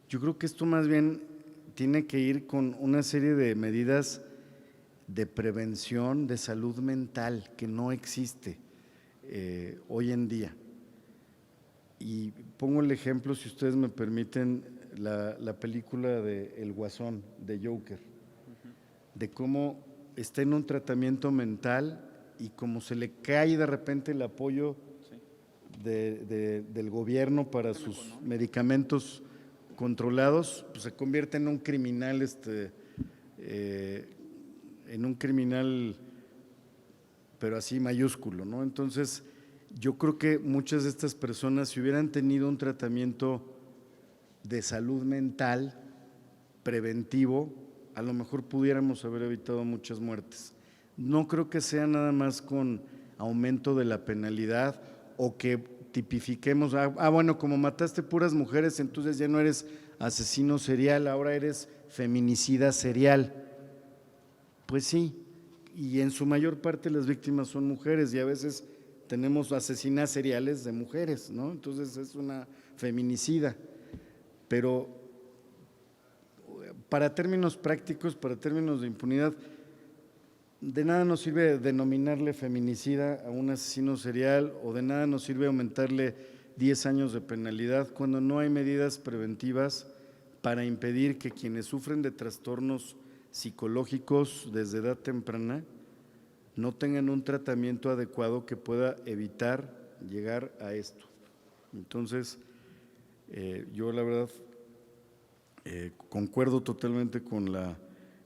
Yo creo que esto más bien tiene que ir con una serie de medidas de prevención de salud mental que no existe hoy en día. Y pongo el ejemplo, si ustedes me permiten, la película de El Guasón, de Joker, de cómo está en un tratamiento mental y cómo se le cae de repente el apoyo del gobierno para sus medicamentos controlados, pues se convierte en un criminal, pero así mayúsculo, ¿no? Entonces, yo creo que muchas de estas personas, si hubieran tenido un tratamiento de salud mental preventivo, a lo mejor pudiéramos haber evitado muchas muertes. No creo que sea nada más con aumento de la penalidad o que tipifiquemos, bueno, como mataste puras mujeres, entonces ya no eres asesino serial, ahora eres feminicida serial. Pues sí, y en su mayor parte las víctimas son mujeres y a veces tenemos asesinas seriales de mujeres, ¿no? Entonces es una feminicida, pero para términos prácticos, para términos de impunidad, de nada nos sirve denominarle feminicida a un asesino serial o de nada nos sirve aumentarle 10 años de penalidad cuando no hay medidas preventivas para impedir que quienes sufren de trastornos psicológicos desde edad temprana no tengan un tratamiento adecuado que pueda evitar llegar a esto. Entonces, yo la verdad concuerdo totalmente con la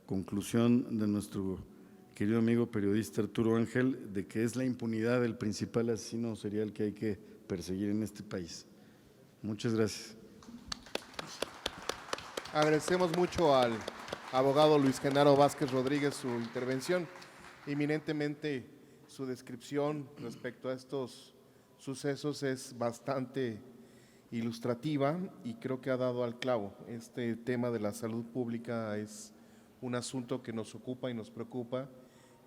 conclusión de nuestro querido amigo periodista Arturo Ángel de que es la impunidad el principal asesino serial que hay que perseguir en este país. Muchas gracias. Agradecemos mucho al abogado Luis Genaro Vázquez Rodríguez su intervención, eminentemente su descripción respecto a estos sucesos es bastante ilustrativa y creo que ha dado al clavo. Este tema de la salud pública es un asunto que nos ocupa y nos preocupa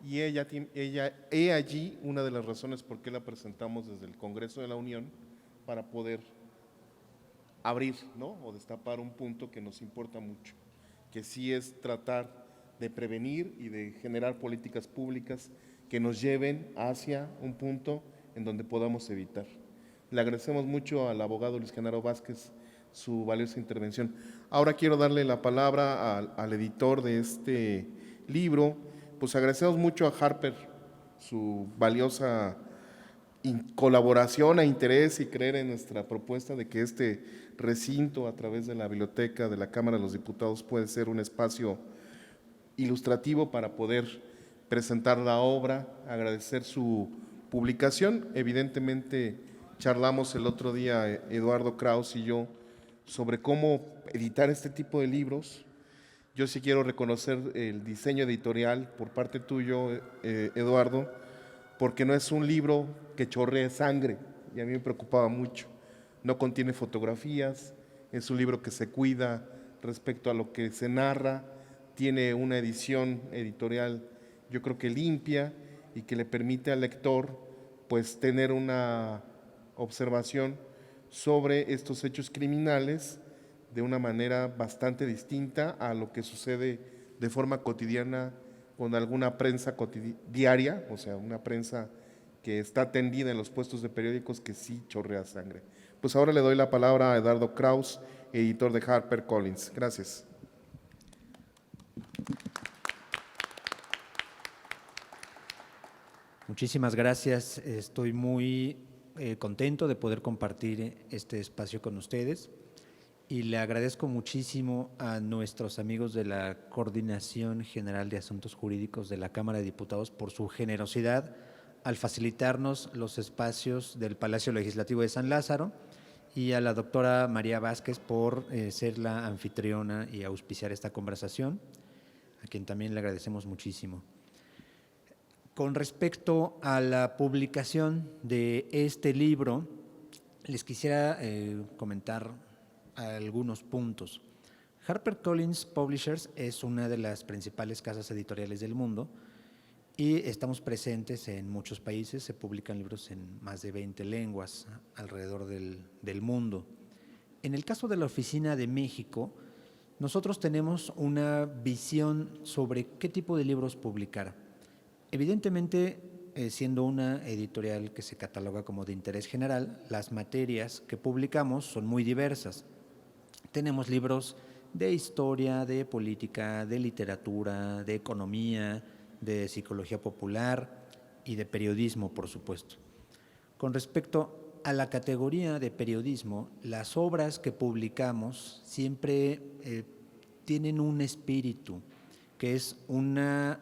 y he allí una de las razones por qué la presentamos desde el Congreso de la Unión para poder abrir, ¿no?, o destapar un punto que nos importa mucho, que sí es tratar de prevenir y de generar políticas públicas que nos lleven hacia un punto en donde podamos evitar. Le agradecemos mucho al abogado Luis Genaro Vázquez su valiosa intervención. Ahora quiero darle la palabra al editor de este libro. Pues agradecemos mucho a Harper su valiosa colaboración e interés y creer en nuestra propuesta de que este recinto a través de la biblioteca de la Cámara de los Diputados puede ser un espacio ilustrativo para poder presentar la obra, agradecer su publicación. Evidentemente charlamos el otro día Eduardo Kraus y yo sobre cómo editar este tipo de libros. Yo sí quiero reconocer el diseño editorial por parte tuyo, Eduardo, porque no es un libro que chorree sangre y a mí me preocupaba mucho. No contiene fotografías, es un libro que se cuida respecto a lo que se narra, tiene una edición editorial yo creo que limpia y que le permite al lector pues tener una observación sobre estos hechos criminales de una manera bastante distinta a lo que sucede de forma cotidiana con alguna prensa diaria, o sea, una prensa que está tendida en los puestos de periódicos que sí chorrea sangre. Pues ahora le doy la palabra a Eduardo Kraus, editor de HarperCollins. Gracias. Muchísimas gracias. Estoy muy contento de poder compartir este espacio con ustedes y le agradezco muchísimo a nuestros amigos de la Coordinación General de Asuntos Jurídicos de la Cámara de Diputados por su generosidad al facilitarnos los espacios del Palacio Legislativo de San Lázaro y a la doctora María Vázquez por ser la anfitriona y auspiciar esta conversación, a quien también le agradecemos muchísimo. Con respecto a la publicación de este libro, les quisiera comentar algunos puntos. HarperCollins Publishers es una de las principales casas editoriales del mundo y estamos presentes en muchos países, se publican libros en más de 20 lenguas alrededor del mundo. En el caso de la Oficina de México, nosotros tenemos una visión sobre qué tipo de libros publicar. Evidentemente, siendo una editorial que se cataloga como de interés general, las materias que publicamos son muy diversas. Tenemos libros de historia, de política, de literatura, de economía, de psicología popular y de periodismo, por supuesto. Con respecto a la categoría de periodismo, las obras que publicamos siempre tienen un espíritu, que es una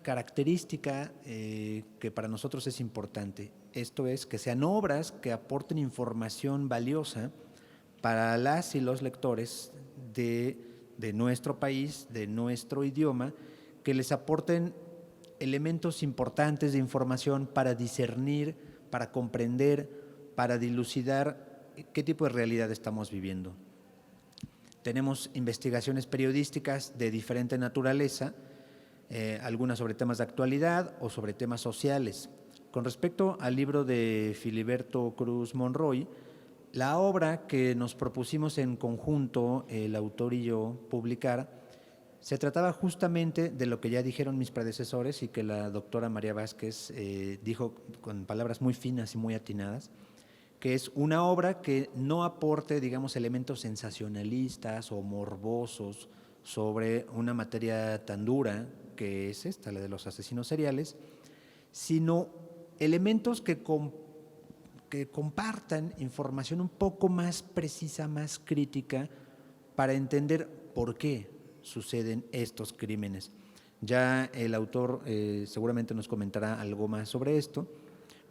característica que para nosotros es importante. Esto es, que sean obras que aporten información valiosa para las y los lectores de nuestro país, de nuestro idioma, que les aporten elementos importantes de información para discernir, para comprender, para dilucidar qué tipo de realidad estamos viviendo. Tenemos investigaciones periodísticas de diferente naturaleza, algunas sobre temas de actualidad o sobre temas sociales. Con respecto al libro de Filiberto Cruz Monroy, la obra que nos propusimos en conjunto, el autor y yo, publicar, se trataba justamente de lo que ya dijeron mis predecesores y que la doctora María Vázquez dijo con palabras muy finas y muy atinadas, que es una obra que no aporte, digamos, elementos sensacionalistas o morbosos sobre una materia tan dura que es esta, la de los asesinos seriales, sino elementos que compartan información un poco más precisa, más crítica, para entender por qué suceden estos crímenes. Ya el autor seguramente nos comentará algo más sobre esto,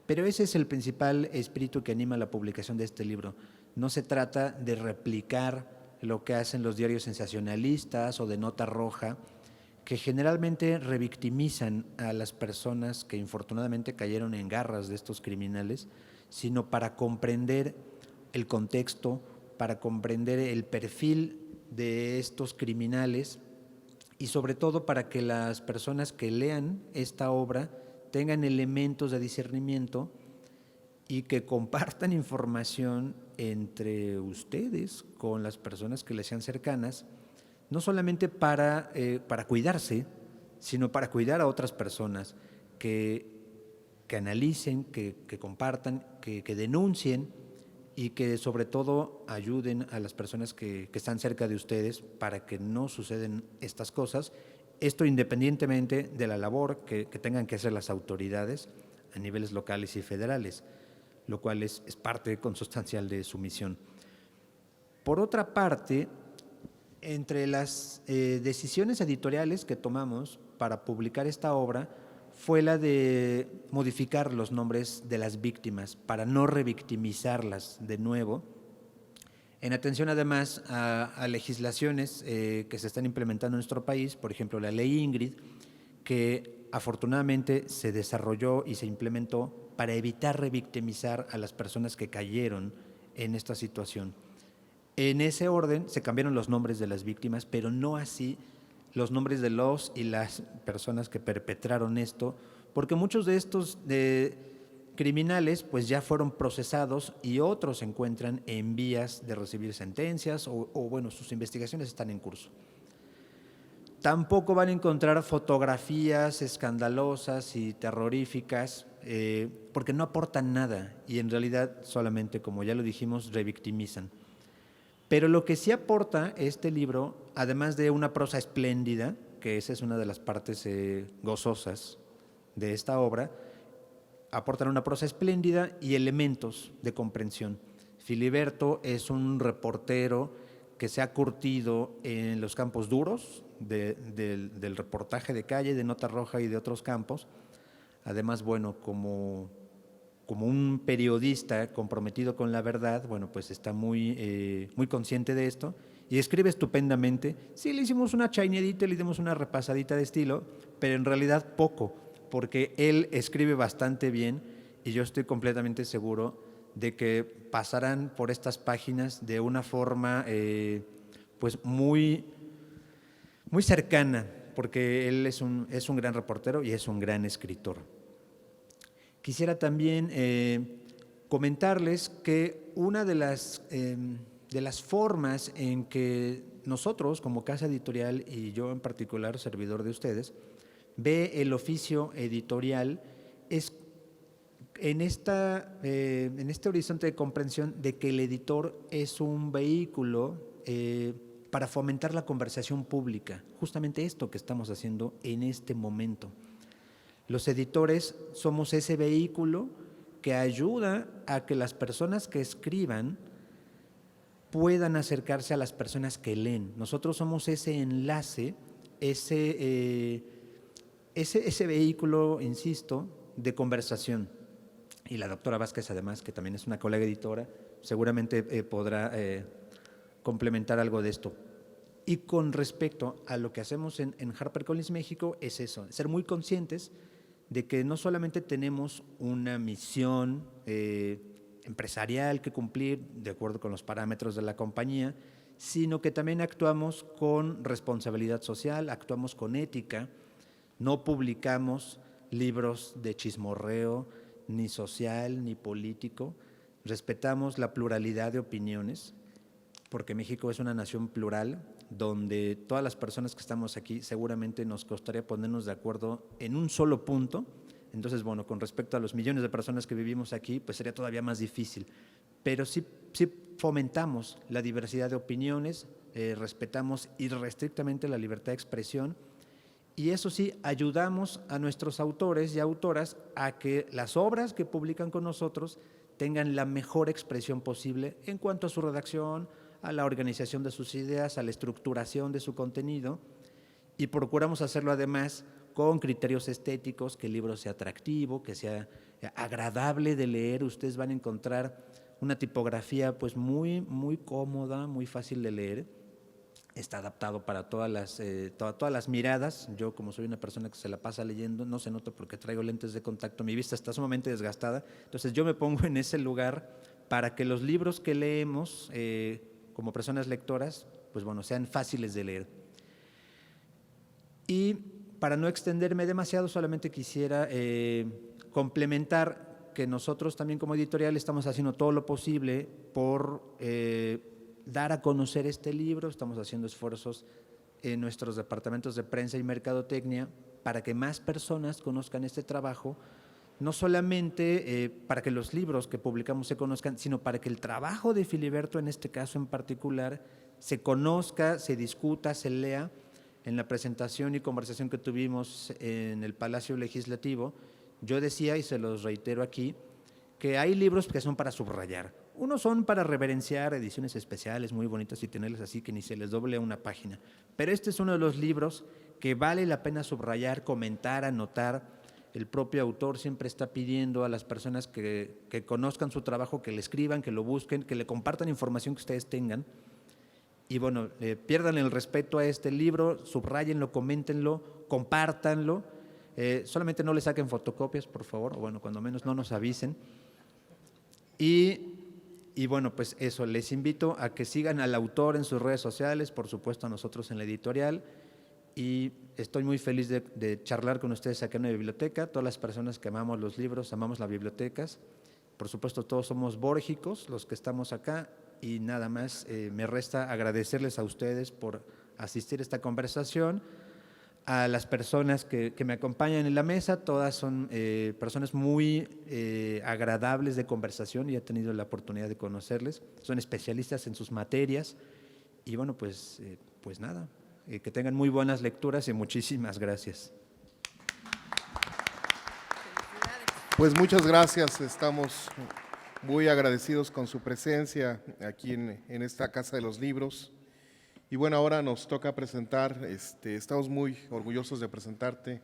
pero ese es el principal espíritu que anima la publicación de este libro. No se trata de replicar lo que hacen los diarios sensacionalistas o de nota roja, que generalmente revictimizan a las personas que infortunadamente cayeron en garras de estos criminales, sino para comprender el contexto, para comprender el perfil de estos criminales y sobre todo para que las personas que lean esta obra tengan elementos de discernimiento y que compartan información entre ustedes con las personas que les sean cercanas, no solamente para cuidarse, sino para cuidar a otras personas, que analicen, que compartan, que denuncien y que sobre todo ayuden a las personas que están cerca de ustedes para que no suceden estas cosas. Esto independientemente de la labor que tengan que hacer las autoridades a niveles locales y federales, lo cual es parte consustancial de su misión. Por otra parte, entre las decisiones editoriales que tomamos para publicar esta obra fue la de modificar los nombres de las víctimas para no revictimizarlas de nuevo, en atención además a legislaciones que se están implementando en nuestro país, por ejemplo la ley Ingrid, que afortunadamente se desarrolló y se implementó para evitar revictimizar a las personas que cayeron en esta situación. En ese orden se cambiaron los nombres de las víctimas, pero no así los nombres de los y las personas que perpetraron esto, porque muchos de estos criminales pues ya fueron procesados y otros se encuentran en vías de recibir sentencias o bueno, sus investigaciones están en curso. Tampoco van a encontrar fotografías escandalosas y terroríficas porque no aportan nada y en realidad solamente, como ya lo dijimos, revictimizan. Pero lo que sí aporta este libro, además de una prosa espléndida, que esa es una de las partes gozosas de esta obra, aportan una prosa espléndida y elementos de comprensión. Filiberto es un reportero que se ha curtido en los campos duros del reportaje de calle, de nota roja y de otros campos. Además, bueno, como un periodista comprometido con la verdad, bueno, pues está muy consciente de esto y escribe estupendamente. Sí, le hicimos una chaineadita, le dimos una repasadita de estilo, pero en realidad poco, porque él escribe bastante bien y yo estoy completamente seguro de que pasarán por estas páginas de una forma pues muy cercana, porque él es un gran reportero y es un gran escritor. Quisiera también comentarles que una de las formas en que nosotros, como casa editorial, y yo en particular, servidor de ustedes, ve el oficio editorial en este horizonte de comprensión de que el editor es un vehículo para fomentar la conversación pública, justamente esto que estamos haciendo en este momento. Los editores somos ese vehículo que ayuda a que las personas que escriban puedan acercarse a las personas que leen. Nosotros somos ese enlace, ese vehículo, insisto, de conversación. Y la doctora Vázquez, además, que también es una colega editora, seguramente podrá complementar algo de esto. Y con respecto a lo que hacemos en HarperCollins México, es eso, ser muy conscientes de que no solamente tenemos una misión empresarial que cumplir de acuerdo con los parámetros de la compañía, sino que también actuamos con responsabilidad social, actuamos con ética, no publicamos libros de chismorreo, ni social, ni político, respetamos la pluralidad de opiniones, porque México es una nación plural, donde todas las personas que estamos aquí seguramente nos costaría ponernos de acuerdo en un solo punto. Entonces, bueno, con respecto a los millones de personas que vivimos aquí, pues sería todavía más difícil. Pero sí fomentamos la diversidad de opiniones, respetamos irrestrictamente la libertad de expresión, y eso sí, ayudamos a nuestros autores y autoras a que las obras que publican con nosotros tengan la mejor expresión posible en cuanto a su redacción, a la organización de sus ideas, a la estructuración de su contenido, y procuramos hacerlo además con criterios estéticos, que el libro sea atractivo, que sea agradable de leer. Ustedes van a encontrar una tipografía pues muy cómoda, muy fácil de leer. Está adaptado para todas las miradas. Yo, como soy una persona que se la pasa leyendo, no se nota porque traigo lentes de contacto, mi vista está sumamente desgastada, entonces yo me pongo en ese lugar para que los libros que leemos como personas lectoras, pues bueno, sean fáciles de leer. Y para no extenderme demasiado, solamente quisiera complementar que nosotros también como editorial estamos haciendo todo lo posible por dar a conocer este libro. Estamos haciendo esfuerzos en nuestros departamentos de prensa y mercadotecnia para que más personas conozcan este trabajo, no solamente para que los libros que publicamos se conozcan, sino para que el trabajo de Filiberto, en este caso en particular, se conozca, se discuta, se lea. En la presentación y conversación que tuvimos en el Palacio Legislativo, yo decía, y se los reitero aquí, que hay libros que son para subrayar. Unos son para reverenciar, ediciones especiales muy bonitas y tenerlas así que ni se les doble una página. Pero este es uno de los libros que vale la pena subrayar, comentar, anotar. El propio autor siempre está pidiendo a las personas que conozcan su trabajo, que le escriban, que lo busquen, que le compartan información que ustedes tengan. Y bueno, pierdan el respeto a este libro, subrayenlo, coméntenlo, compártanlo. Solamente no le saquen fotocopias, por favor, o bueno, cuando menos no nos avisen. Y bueno, pues eso, les invito a que sigan al autor en sus redes sociales, por supuesto a nosotros en la editorial, y estoy muy feliz de charlar con ustedes acá en la biblioteca. Todas las personas que amamos los libros, amamos las bibliotecas, por supuesto todos somos bórgicos los que estamos acá, y nada más me resta agradecerles a ustedes por asistir a esta conversación. A las personas que me acompañan en la mesa, todas son personas muy agradables de conversación, y he tenido la oportunidad de conocerles, son especialistas en sus materias, y bueno, pues nada, que tengan muy buenas lecturas y muchísimas gracias. Pues muchas gracias, estamos muy agradecidos con su presencia aquí en esta Casa de los Libros. Y bueno, ahora nos toca presentar, estamos muy orgullosos de presentarte,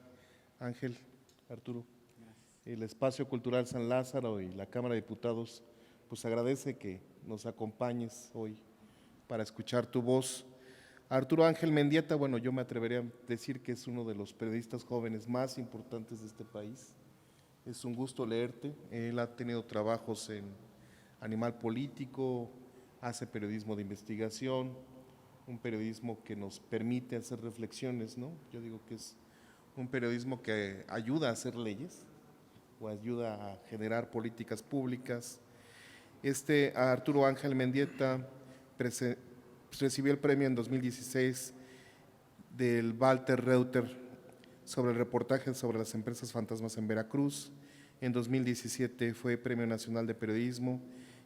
Ángel, Arturo, el Espacio Cultural San Lázaro y la Cámara de Diputados, pues agradece que nos acompañes hoy para escuchar tu voz. Arturo Ángel Mendieta, bueno, yo me atrevería a decir que es uno de los periodistas jóvenes más importantes de este país. Es un gusto leerte. Él ha tenido trabajos en Animal Político, hace periodismo de investigación, un periodismo que nos permite hacer reflexiones, ¿no? Yo digo que es un periodismo que ayuda a hacer leyes o ayuda a generar políticas públicas. Arturo Ángel Mendieta recibió el premio en 2016 del Walter Reuter sobre el reportaje sobre las empresas fantasmas en Veracruz. En 2017 fue Premio Nacional de Periodismo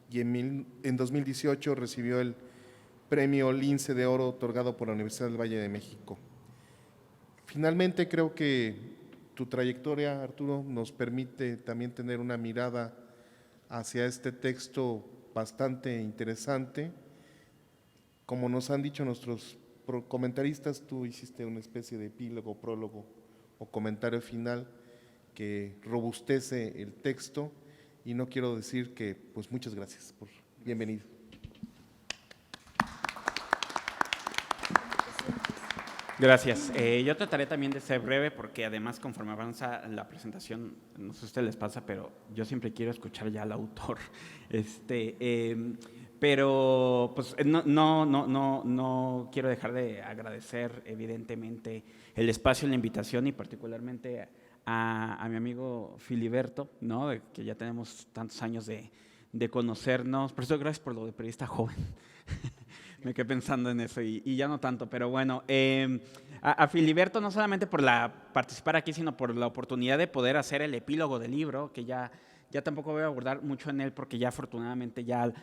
y en 2018 recibió el Premio Lince de Oro otorgado por la Universidad del Valle de México. Finalmente, creo que tu trayectoria, Arturo, nos permite también tener una mirada hacia este texto bastante interesante. Como nos han dicho nuestros comentaristas, tú hiciste una especie de epílogo, prólogo o comentario final que robustece el texto, y no quiero decir que, pues muchas gracias, bienvenido. Gracias. Yo trataré también de ser breve porque además conforme avanza la presentación, no sé si a ustedes les pasa, pero yo siempre quiero escuchar ya al autor. Pero pues no quiero dejar de agradecer evidentemente el espacio y la invitación, y particularmente a mi amigo Filiberto, ¿no? Que ya tenemos tantos años de conocernos. Por eso gracias por lo de periodista joven. Me quedé pensando en eso y ya no tanto, pero bueno, a Filiberto no solamente por participar aquí, sino por la oportunidad de poder hacer el epílogo del libro, que ya tampoco voy a abordar mucho en él porque ya afortunadamente ya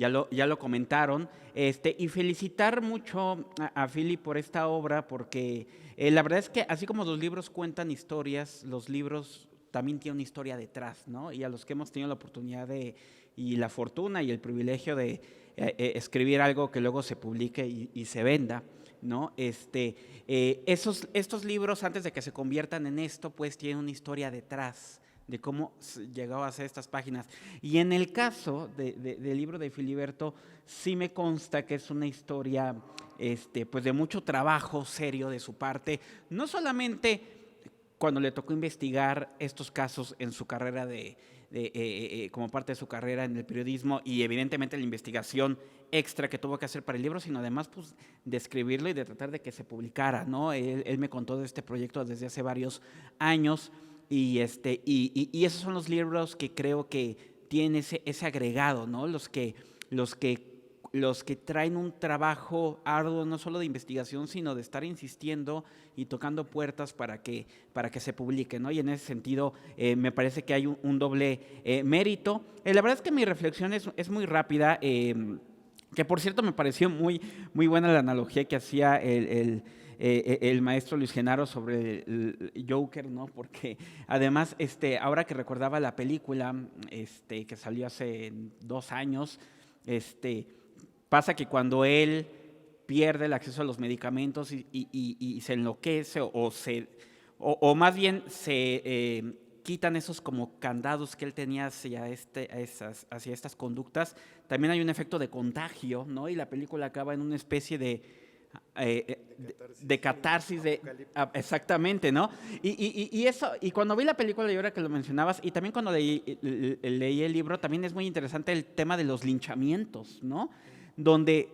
lo comentaron, y felicitar mucho a Fili por esta obra, porque la verdad es que así como los libros cuentan historias, los libros también tienen una historia detrás, ¿no? Y a los que hemos tenido la oportunidad y la fortuna y el privilegio de escribir algo que luego se publique y se venda, ¿no? Estos libros, antes de que se conviertan en esto, pues tienen una historia detrás de cómo llegó a ser estas páginas. Y en el caso del libro de Filiberto, sí me consta que es una historia pues de mucho trabajo serio de su parte, no solamente cuando le tocó investigar estos casos en su carrera como parte de su carrera en el periodismo, y evidentemente la investigación extra que tuvo que hacer para el libro, sino además pues, de escribirlo y de tratar de que se publicara, ¿no? Él me contó de este proyecto desde hace varios años, y esos son los libros que creo que tienen ese agregado, ¿no? Los que traen un trabajo arduo, no solo de investigación, sino de estar insistiendo y tocando puertas para que se publique, ¿no? Y en ese sentido me parece que hay un doble mérito. La verdad es que mi reflexión es muy rápida, que por cierto me pareció muy, muy buena la analogía que hacía el maestro Luis Genaro sobre el Joker, ¿no? Porque además, ahora que recordaba la película que salió hace 2 años, pasa que cuando él pierde el acceso a los medicamentos y se enloquece o más bien se quitan esos como candados que él tenía hacia estas conductas, también hay un efecto de contagio, ¿no? Y la película acaba en una especie de catarsis, exactamente, ¿no? Y eso, y cuando vi la película y ahora que lo mencionabas, y también cuando leí el libro, también es muy interesante el tema de los linchamientos, ¿no? Donde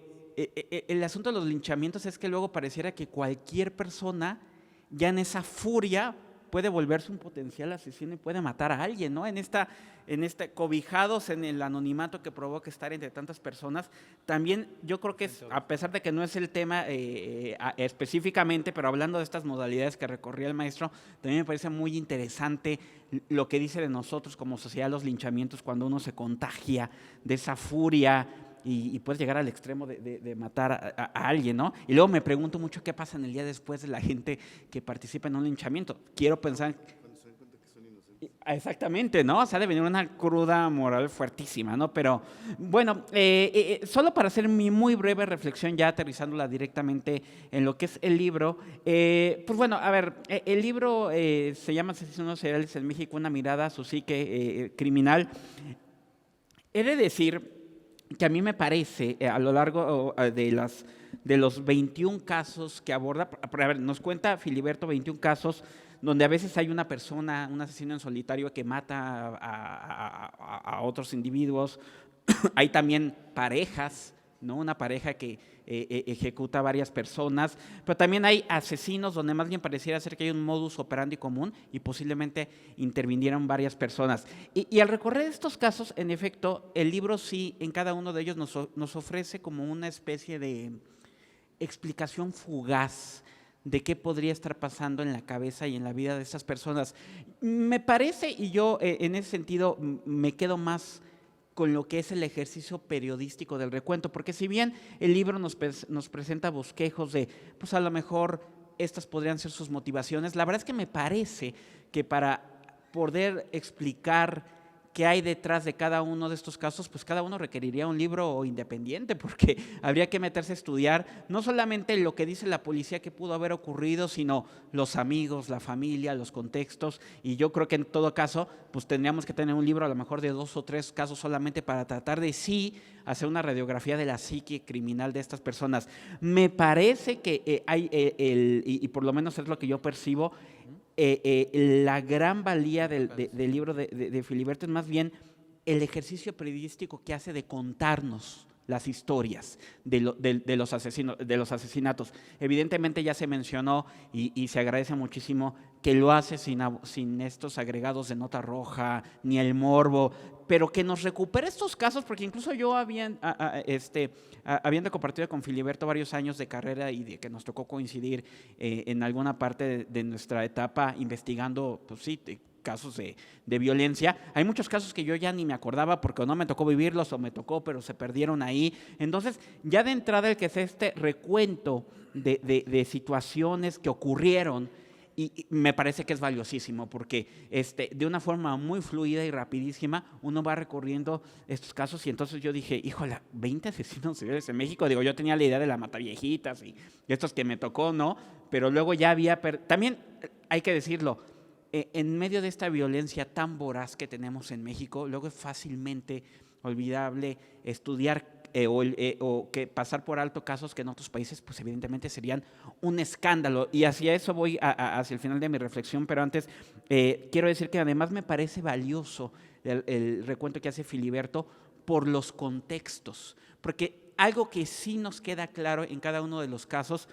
el asunto de los linchamientos es que luego pareciera que cualquier persona ya en esa furia puede volverse un potencial asesino y puede matar a alguien, ¿no? Cobijados en el anonimato que provoca estar entre tantas personas, también yo creo que a pesar de que no es el tema específicamente, pero hablando de estas modalidades que recorría el maestro, también me parece muy interesante lo que dice de nosotros como sociedad los linchamientos, cuando uno se contagia de esa furia y puedes llegar al extremo de matar a alguien, ¿no? Y luego me pregunto mucho qué pasa en el día después de la gente que participa en un linchamiento. Quiero pensar... Cuando se dan cuenta que son inocentes. Exactamente, ¿no? O sea, debe venir una cruda moral fuertísima, ¿no? Pero, bueno, solo para hacer mi muy breve reflexión, ya aterrizándola directamente en lo que es el libro, pues bueno, a ver, el libro se llama Asesinos seriales en México, una mirada a su psique criminal. He de decir que a mí me parece, a lo largo de los 21 casos que aborda, a ver, nos cuenta Filiberto 21 casos donde a veces hay una persona, un asesino en solitario que mata a otros individuos, hay también parejas, ¿no? Una pareja que ejecuta a varias personas, pero también hay asesinos donde más bien pareciera ser que hay un modus operandi común y posiblemente intervinieron varias personas. Y al recorrer estos casos, en efecto, el libro sí, en cada uno de ellos nos ofrece como una especie de explicación fugaz de qué podría estar pasando en la cabeza y en la vida de estas personas. Me parece, y yo en ese sentido me quedo más con lo que es el ejercicio periodístico del recuento, porque si bien el libro nos presenta bosquejos de, pues a lo mejor estas podrían ser sus motivaciones, la verdad es que me parece que para poder explicar qué hay detrás de cada uno de estos casos, pues cada uno requeriría un libro independiente, porque habría que meterse a estudiar no solamente lo que dice la policía que pudo haber ocurrido, sino los amigos, la familia, los contextos, y yo creo que en todo caso, pues tendríamos que tener un libro a lo mejor de 2 o 3 casos solamente para tratar de sí hacer una radiografía de la psique criminal de estas personas. Me parece que hay, y por lo menos es lo que yo percibo, la gran valía del libro de Filiberto es más bien el ejercicio periodístico que hace de contarnos las historias de los asesinatos. Evidentemente ya se mencionó y se agradece muchísimo que lo hace sin estos agregados de nota roja, ni el morbo, pero que nos recupere estos casos, porque incluso yo habiendo compartido con Filiberto varios años de carrera y de que nos tocó coincidir en alguna parte de nuestra etapa investigando, pues sí, casos de violencia. Hay muchos casos que yo ya ni me acordaba porque no me tocó vivirlos o me tocó, pero se perdieron ahí. Entonces, ya de entrada el que es este recuento de situaciones que ocurrieron, y me parece que es valiosísimo porque de una forma muy fluida y rapidísima uno va recorriendo estos casos y entonces yo dije, híjole, 20 asesinos seriales en México. Digo, yo tenía la idea de la Mataviejitas y estos que me tocó, ¿no? Pero luego ya había, también hay que decirlo, en medio de esta violencia tan voraz que tenemos en México, luego es fácilmente olvidable estudiar o que pasar por alto casos que en otros países pues evidentemente serían un escándalo, y hacia eso voy hacia el final de mi reflexión, pero antes quiero decir que además me parece valioso el recuento que hace Filiberto por los contextos, porque algo que sí nos queda claro en cada uno de los casos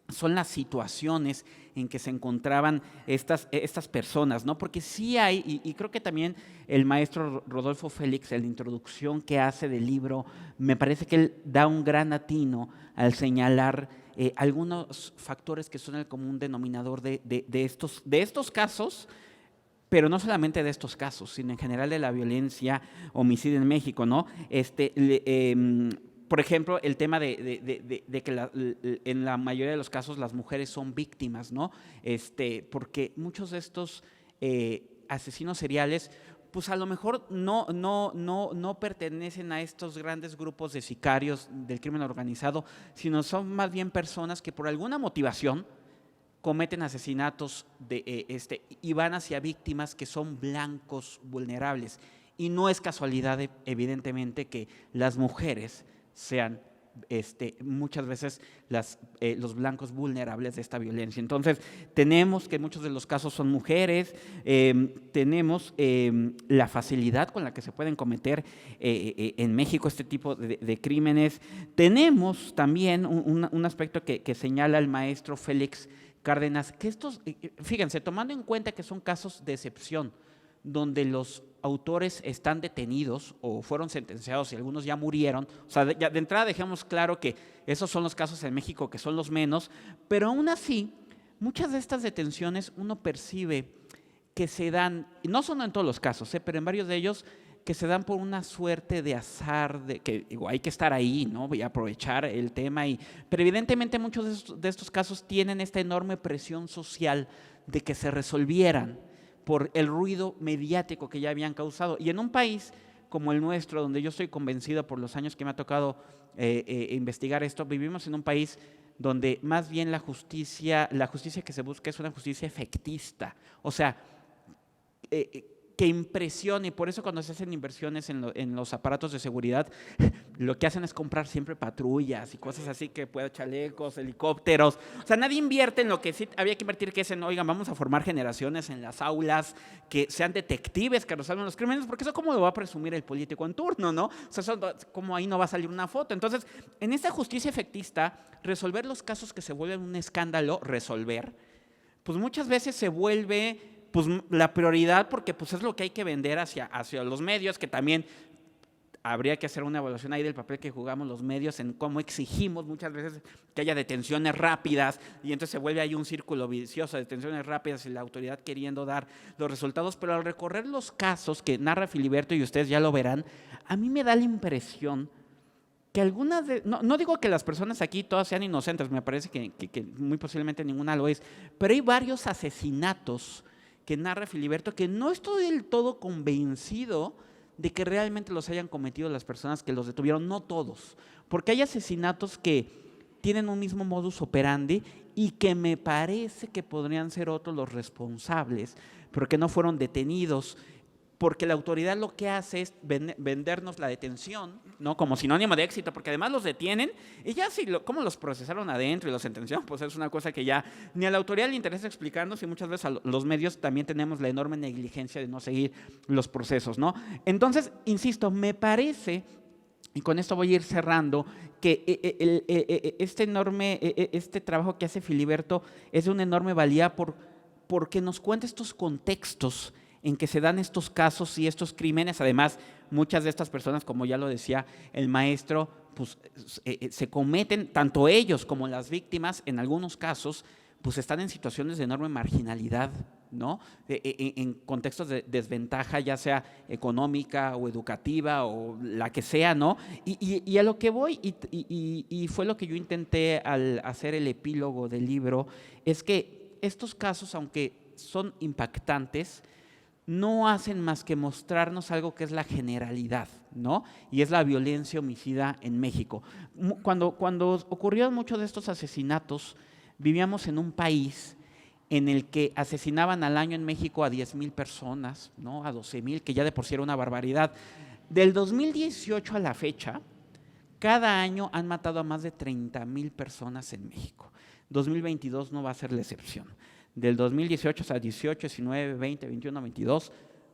son las situaciones en que se encontraban estas personas, ¿no? Porque sí hay, y creo que también el maestro Rodolfo Félix, en la introducción que hace del libro, me parece que él da un gran atino al señalar algunos factores que son el común denominador de estos casos, pero no solamente de estos casos, sino en general de la violencia homicidio en México, ¿no? Por ejemplo, el tema de que en la mayoría de los casos las mujeres son víctimas, ¿no? Porque muchos de estos asesinos seriales, pues a lo mejor no pertenecen a estos grandes grupos de sicarios del crimen organizado, sino son más bien personas que por alguna motivación cometen asesinatos y van hacia víctimas que son blancos vulnerables. Y no es casualidad, evidentemente, que las mujeres sean muchas veces los blancos vulnerables de esta violencia. Entonces, tenemos que muchos de los casos son mujeres, tenemos la facilidad con la que se pueden cometer en México este tipo de crímenes. Tenemos también un aspecto que señala el maestro Félix Cárdenas, que fíjense, tomando en cuenta que son casos de excepción, donde los autores están detenidos o fueron sentenciados y algunos ya murieron. O sea, de entrada dejemos claro que esos son los casos en México que son los menos, pero aún así, muchas de estas detenciones uno percibe que se dan, no son en todos los casos, pero en varios de ellos, que se dan por una suerte de azar, de que hay que estar ahí, ¿no? Y aprovechar el tema. Pero evidentemente muchos de estos casos tienen esta enorme presión social de que se resolvieran por el ruido mediático que ya habían causado. Y en un país como el nuestro, donde yo estoy convencido por los años que me ha tocado investigar esto, vivimos en un país donde más bien la justicia que se busca es una justicia efectista, o sea, que impresione. Y por eso cuando se hacen inversiones en los aparatos de seguridad, lo que hacen es comprar siempre patrullas y cosas así, que pueda chalecos, helicópteros. O sea, nadie invierte en lo que sí había que invertir, que es oigan, vamos a formar generaciones en las aulas, que sean detectives, que resuelvan los crímenes, porque eso cómo lo va a presumir el político en turno, ¿no? O sea, eso como ahí no va a salir una foto. Entonces, en esta justicia efectista, resolver los casos que se vuelven un escándalo, pues muchas veces se vuelve pues la prioridad, porque pues es lo que hay que vender hacia los medios, que también habría que hacer una evaluación ahí del papel que jugamos los medios en cómo exigimos muchas veces que haya detenciones rápidas y entonces se vuelve ahí un círculo vicioso, detenciones rápidas y la autoridad queriendo dar los resultados, pero al recorrer los casos que narra Filiberto, y ustedes ya lo verán, a mí me da la impresión que algunas de, no digo que las personas aquí todas sean inocentes, me parece que muy posiblemente ninguna lo es, pero hay varios asesinatos que narra Filiberto que no estoy del todo convencido de que realmente los hayan cometido las personas que los detuvieron, no todos, porque hay asesinatos que tienen un mismo modus operandi y que me parece que podrían ser otros los responsables, pero que no fueron detenidos, porque la autoridad lo que hace es vendernos la detención, ¿no? Como sinónimo de éxito, porque además los detienen y ya si cómo los procesaron adentro y los sentenciaron, pues es una cosa que ya ni a la autoridad le interesa explicarnos y muchas veces a los medios también tenemos la enorme negligencia de no seguir los procesos, ¿no? Entonces, insisto, me parece, y con esto voy a ir cerrando, que este trabajo que hace Filiberto es de una enorme valía porque nos cuenta estos contextos en que se dan estos casos y estos crímenes. Además, muchas de estas personas, como ya lo decía el maestro, pues se cometen, tanto ellos como las víctimas, en algunos casos, pues están en situaciones de enorme marginalidad, ¿no? En contextos de desventaja, ya sea económica o educativa o la que sea, ¿no? Y a lo que voy, y fue lo que yo intenté al hacer el epílogo del libro, es que estos casos, aunque son impactantes, no hacen más que mostrarnos algo que es la generalidad, ¿no? Y es la violencia homicida en México. Cuando ocurrieron muchos de estos asesinatos, vivíamos en un país en el que asesinaban al año en México a 10,000 personas, ¿no? A 12,000, que ya de por sí era una barbaridad. Del 2018 a la fecha, cada año han matado a más de 30,000 personas en México. 2022 no va a ser la excepción. Del 2018 hasta 18, 19, 20, 21, 22,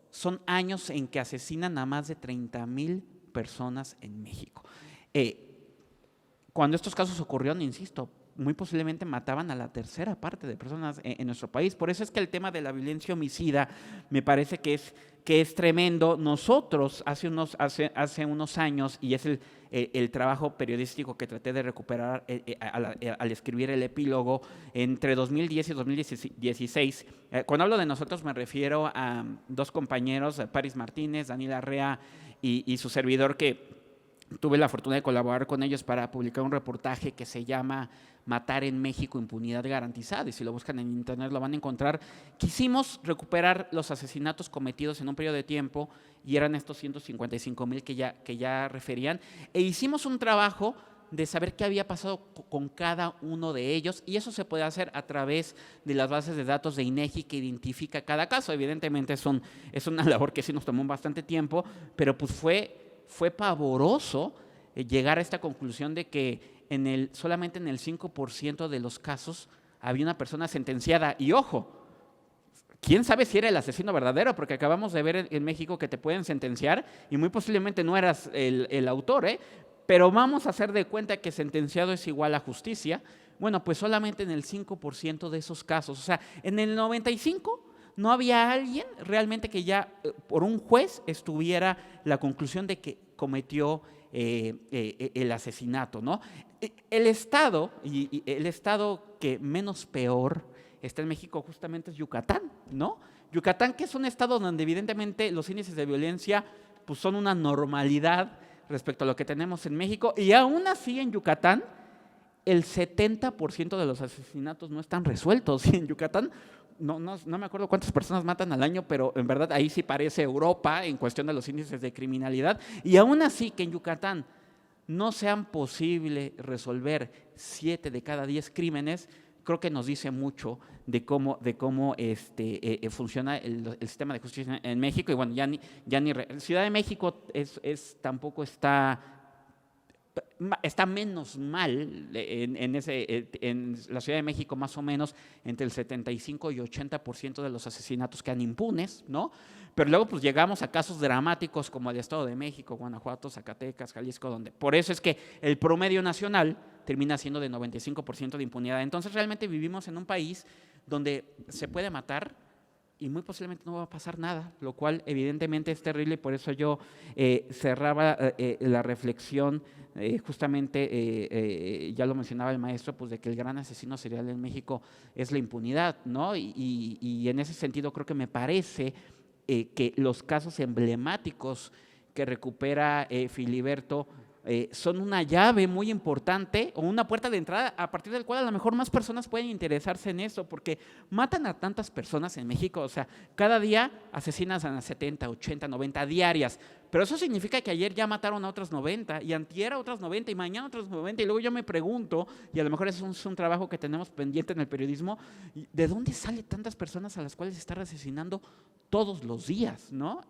son años en que asesinan a más de 30,000 personas en México. Cuando estos casos ocurrieron, insisto, muy posiblemente mataban a la tercera parte de personas en nuestro país. Por eso es que el tema de la violencia homicida me parece que es tremendo. Nosotros hace unos años, y es el trabajo periodístico que traté de recuperar al escribir el epílogo, entre 2010 y 2016, cuando hablo de nosotros me refiero a dos compañeros, Paris Martínez, Daniel Arrea y su servidor, que tuve la fortuna de colaborar con ellos para publicar un reportaje que se llama Matar en México, impunidad garantizada, y si lo buscan en internet lo van a encontrar. Quisimos recuperar los asesinatos cometidos en un periodo de tiempo, y eran estos 155,000 que ya referían, e hicimos un trabajo de saber qué había pasado con cada uno de ellos, y eso se puede hacer a través de las bases de datos de INEGI que identifica cada caso. Evidentemente es una labor que sí nos tomó bastante tiempo, pero pues fue pavoroso llegar a esta conclusión de que solamente en el 5% de los casos había una persona sentenciada. Y ojo, quién sabe si era el asesino verdadero, porque acabamos de ver en México que te pueden sentenciar y muy posiblemente no eras el autor, pero vamos a hacer de cuenta que sentenciado es igual a justicia. Bueno, pues solamente en el 5% de esos casos, o sea, en el 95% no había alguien realmente que ya por un juez estuviera la conclusión de que cometió el asesinato, ¿no? El estado, y el estado que menos peor está en México justamente es Yucatán, ¿no? Yucatán, que es un estado donde evidentemente los índices de violencia pues, son una normalidad respecto a lo que tenemos en México, y aún así en Yucatán el 70% de los asesinatos no están resueltos. Y en Yucatán no me acuerdo cuántas personas matan al año, pero en verdad ahí sí parece Europa en cuestión de los índices de criminalidad. Y aún así que en Yucatán no sean posible resolver 7 de cada 10 crímenes, creo que nos dice mucho de cómo funciona el sistema de justicia en México. Y bueno, Ciudad de México tampoco está menos mal en la Ciudad de México, más o menos entre el 75 y 80% de los asesinatos quedan impunes, ¿no? Pero luego pues llegamos a casos dramáticos como el Estado de México, Guanajuato, Zacatecas, Jalisco, donde por eso es que el promedio nacional termina siendo de 95% de impunidad. Entonces realmente vivimos en un país donde se puede matar y muy posiblemente no va a pasar nada, lo cual evidentemente es terrible y por eso yo cerraba la reflexión justamente, ya lo mencionaba el maestro, pues de que el gran asesino serial en México es la impunidad, ¿no? Y en ese sentido creo que me parece que los casos emblemáticos que recupera Filiberto son una llave muy importante o una puerta de entrada a partir del cual a lo mejor más personas pueden interesarse en eso, porque matan a tantas personas en México, o sea, cada día asesinan a 70, 80, 90 diarias, pero eso significa que ayer ya mataron a otros 90 y antier a otros 90 y mañana a otros 90 y luego yo me pregunto, y a lo mejor es un trabajo que tenemos pendiente en el periodismo, ¿de dónde salen tantas personas a las cuales se están asesinando todos los días, ¿no?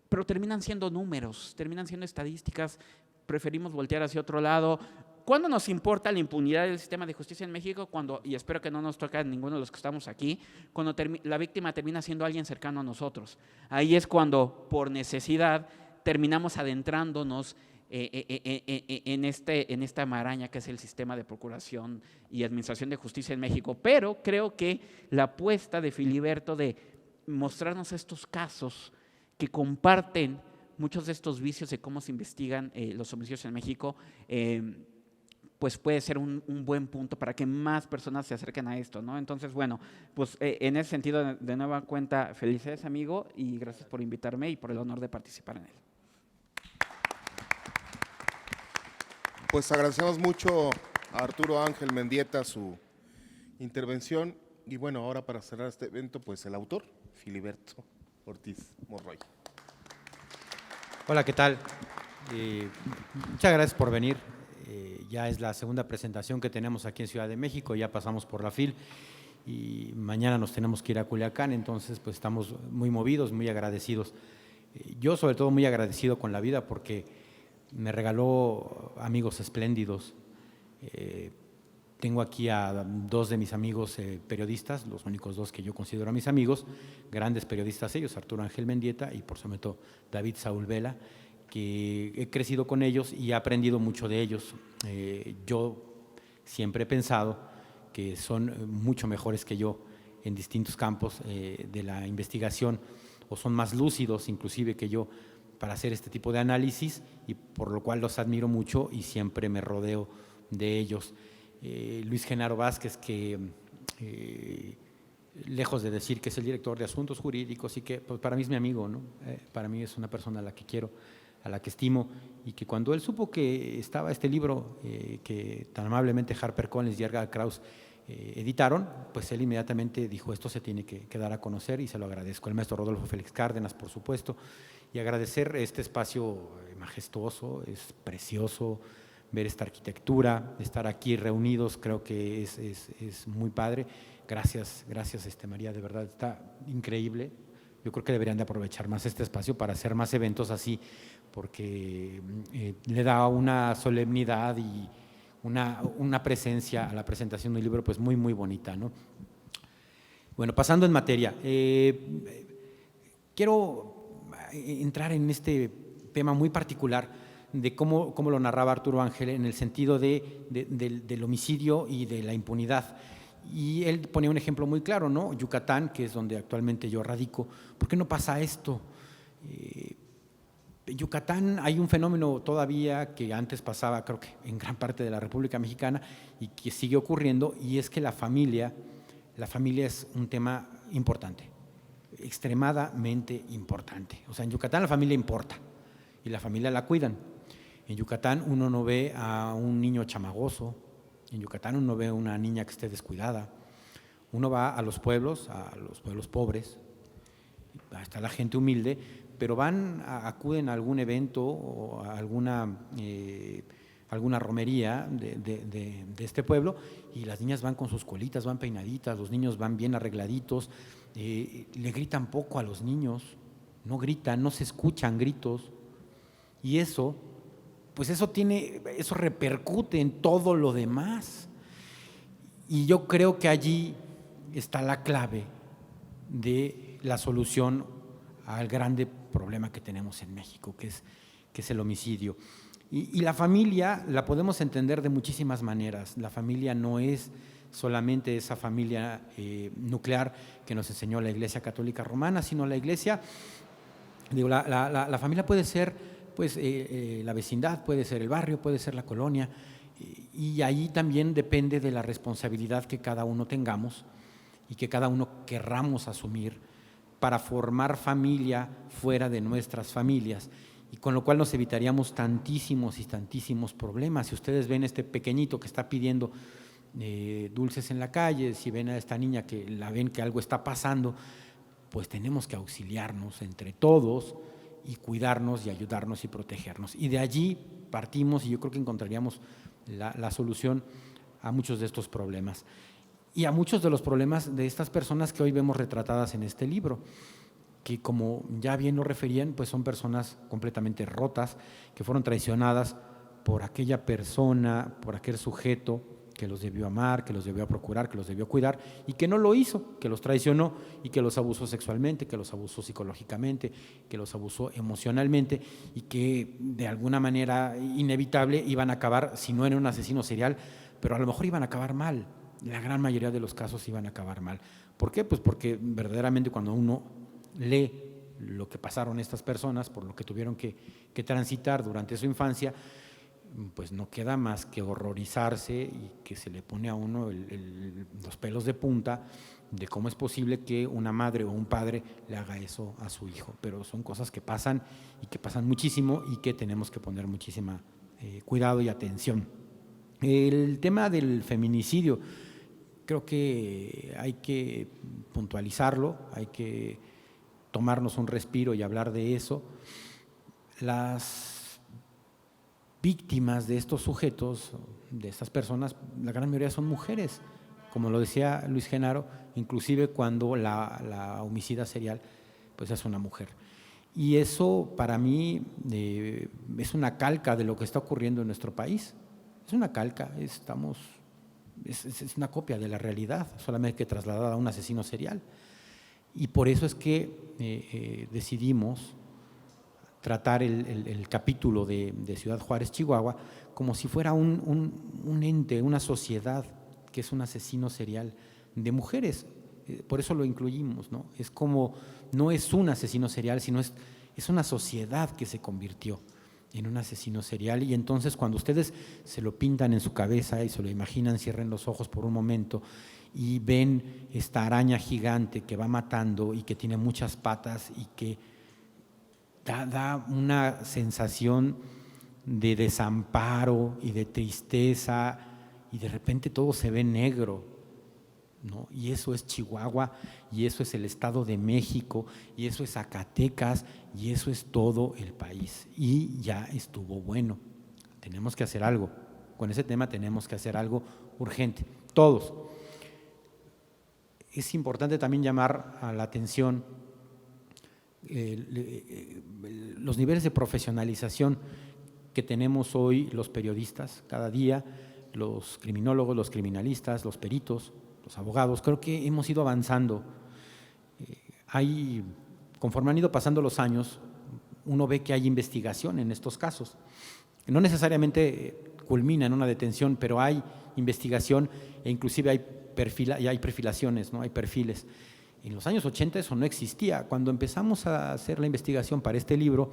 Pero terminan siendo números, terminan siendo estadísticas, preferimos voltear hacia otro lado. ¿Cuándo nos importa la impunidad del sistema de justicia en México? Cuando, y espero que no nos toque a ninguno de los que estamos aquí, cuando la víctima termina siendo alguien cercano a nosotros. Ahí es cuando, por necesidad, terminamos adentrándonos en esta maraña que es el sistema de procuración y administración de justicia en México. Pero creo que la apuesta de Filiberto de mostrarnos estos casos que comparten muchos de estos vicios de cómo se investigan los homicidios en México, pues puede ser un buen punto para que más personas se acerquen a esto, ¿no? Entonces, bueno, pues en ese sentido, de nueva cuenta, felicidades, amigo, y gracias por invitarme y por el honor de participar en él. Pues agradecemos mucho a Arturo Ángel Mendieta su intervención y bueno, ahora para cerrar este evento, pues el autor, Filiberto Ortiz Monroy. Hola, ¿qué tal? Muchas gracias por venir. Ya es la segunda presentación que tenemos aquí en Ciudad de México, ya pasamos por la FIL y mañana nos tenemos que ir a Culiacán, entonces pues estamos muy movidos, muy agradecidos. Yo sobre todo muy agradecido con la vida porque me regaló amigos espléndidos. Tengo aquí a dos de mis amigos periodistas, los únicos dos que yo considero mis amigos, grandes periodistas ellos, Arturo Ángel Mendieta y por sobre todo David Saúl Vela, que he crecido con ellos y he aprendido mucho de ellos. Yo siempre he pensado que son mucho mejores que yo en distintos campos de la investigación o son más lúcidos inclusive que yo para hacer este tipo de análisis y por lo cual los admiro mucho y siempre me rodeo de ellos. Luis Genaro Vázquez, que lejos de decir que es el director de Asuntos Jurídicos y que pues para mí es mi amigo, ¿no? Para mí es una persona a la que quiero, a la que estimo y que cuando él supo que estaba este libro que tan amablemente HarperCollins y Edgar Krauss editaron, pues él inmediatamente dijo esto se tiene que dar a conocer y se lo agradezco. El maestro Rodolfo Félix Cárdenas, por supuesto, y agradecer este espacio majestuoso, es precioso, ver esta arquitectura, estar aquí reunidos, creo que es muy padre. Gracias María, de verdad está increíble. Yo creo que deberían de aprovechar más este espacio para hacer más eventos así, porque le da una solemnidad y una presencia a la presentación del libro pues muy bonita, ¿no? Bueno, pasando en materia, quiero entrar en este tema muy particular de cómo lo narraba Arturo Ángel en el sentido del homicidio y de la impunidad. Y él ponía un ejemplo muy claro, ¿no? Yucatán, que es donde actualmente yo radico. ¿Por qué no pasa esto? En Yucatán hay un fenómeno todavía que antes pasaba, creo que en gran parte de la República Mexicana y que sigue ocurriendo, y es que la familia es un tema importante, extremadamente importante. O sea, en Yucatán la familia importa y la familia la cuidan. En Yucatán uno no ve a un niño chamagoso, en Yucatán uno ve a una niña que esté descuidada. Uno va a los pueblos pobres, hasta la gente humilde, pero acuden a algún evento o a alguna romería de este pueblo y las niñas van con sus colitas, van peinaditas, los niños van bien arregladitos, le gritan poco a los niños, no gritan, no se escuchan gritos y eso repercute en todo lo demás. Y yo creo que allí está la clave de la solución al grande problema que tenemos en México, que es el homicidio. Y la familia la podemos entender de muchísimas maneras. La familia no es solamente esa familia nuclear que nos enseñó la Iglesia Católica Romana, sino la Iglesia, digo, la familia puede ser pues, la vecindad, puede ser el barrio, puede ser la colonia, y ahí también depende de la responsabilidad que cada uno tengamos y que cada uno querramos asumir para formar familia fuera de nuestras familias, y con lo cual nos evitaríamos tantísimos y tantísimos problemas. Si ustedes ven este pequeñito que está pidiendo dulces en la calle, si ven a esta niña que la ven que algo está pasando, pues tenemos que auxiliarnos entre todos y cuidarnos y ayudarnos y protegernos. Y de allí partimos y yo creo que encontraríamos la solución a muchos de estos problemas y a muchos de los problemas de estas personas que hoy vemos retratadas en este libro, que como ya bien lo referían, pues son personas completamente rotas, que fueron traicionadas por aquella persona, por aquel sujeto que los debió amar, que los debió procurar, que los debió cuidar y que no lo hizo, que los traicionó y que los abusó sexualmente, que los abusó psicológicamente, que los abusó emocionalmente y que de alguna manera inevitable iban a acabar, si no en un asesino serial, pero a lo mejor iban a acabar mal. La gran mayoría de los casos iban a acabar mal. ¿Por qué? Pues porque verdaderamente cuando uno lee lo que pasaron estas personas, por lo que tuvieron que transitar durante su infancia, pues no queda más que horrorizarse y que se le pone a uno los pelos de punta de cómo es posible que una madre o un padre le haga eso a su hijo. Pero son cosas que pasan y que pasan muchísimo y que tenemos que poner muchísima cuidado y atención. El tema del feminicidio, creo que hay que puntualizarlo, hay que tomarnos un respiro y hablar de eso. Las víctimas de estos sujetos, de estas personas, la gran mayoría son mujeres, como lo decía Luis Genaro, inclusive cuando la homicida serial pues es una mujer. Y eso para mí es una calca de lo que está ocurriendo en nuestro país. Es una calca, es una copia de la realidad, solamente que trasladada a un asesino serial. Y por eso es que decidimos tratar el capítulo de Ciudad Juárez, Chihuahua, como si fuera un ente, una sociedad que es un asesino serial de mujeres. Por eso lo incluimos, ¿no? Es como, no es un asesino serial, sino es una sociedad que se convirtió en un asesino serial. Y entonces cuando ustedes se lo pintan en su cabeza y se lo imaginan, cierren los ojos por un momento y ven esta araña gigante que va matando y que tiene muchas patas y que da una sensación de desamparo y de tristeza y de repente todo se ve negro, ¿no? Y eso es Chihuahua, y eso es el Estado de México, y eso es Zacatecas, y eso es todo el país. Y ya estuvo bueno. Tenemos que hacer algo. Con ese tema tenemos que hacer algo urgente. Todos. Es importante también llamar a la atención los niveles de profesionalización que tenemos hoy los periodistas cada día, los criminólogos, los criminalistas, los peritos, los abogados. Creo que hemos ido avanzando. Conforme han ido pasando los años, uno ve que hay investigación en estos casos. No necesariamente culmina en una detención, pero hay investigación e inclusive hay perfilaciones, ¿no? Hay perfiles. En los años 80 eso no existía. Cuando empezamos a hacer la investigación para este libro,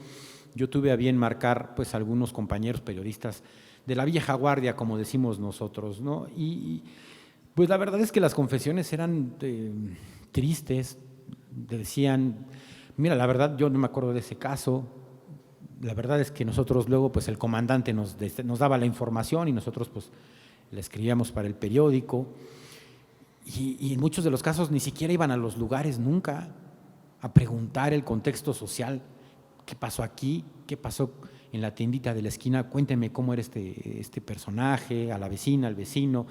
yo tuve a bien marcar pues algunos compañeros periodistas de la vieja guardia, como decimos nosotros, ¿no? Y pues la verdad es que las confesiones eran tristes. Decían, mira, la verdad yo no me acuerdo de ese caso. La verdad es que nosotros luego, pues el comandante nos daba la información y nosotros pues la escribíamos para el periódico. Y en muchos de los casos ni siquiera iban a los lugares nunca a preguntar el contexto social. ¿Qué pasó aquí? ¿Qué pasó en la tiendita de la esquina? Cuénteme cómo era este personaje, a la vecina, al vecino,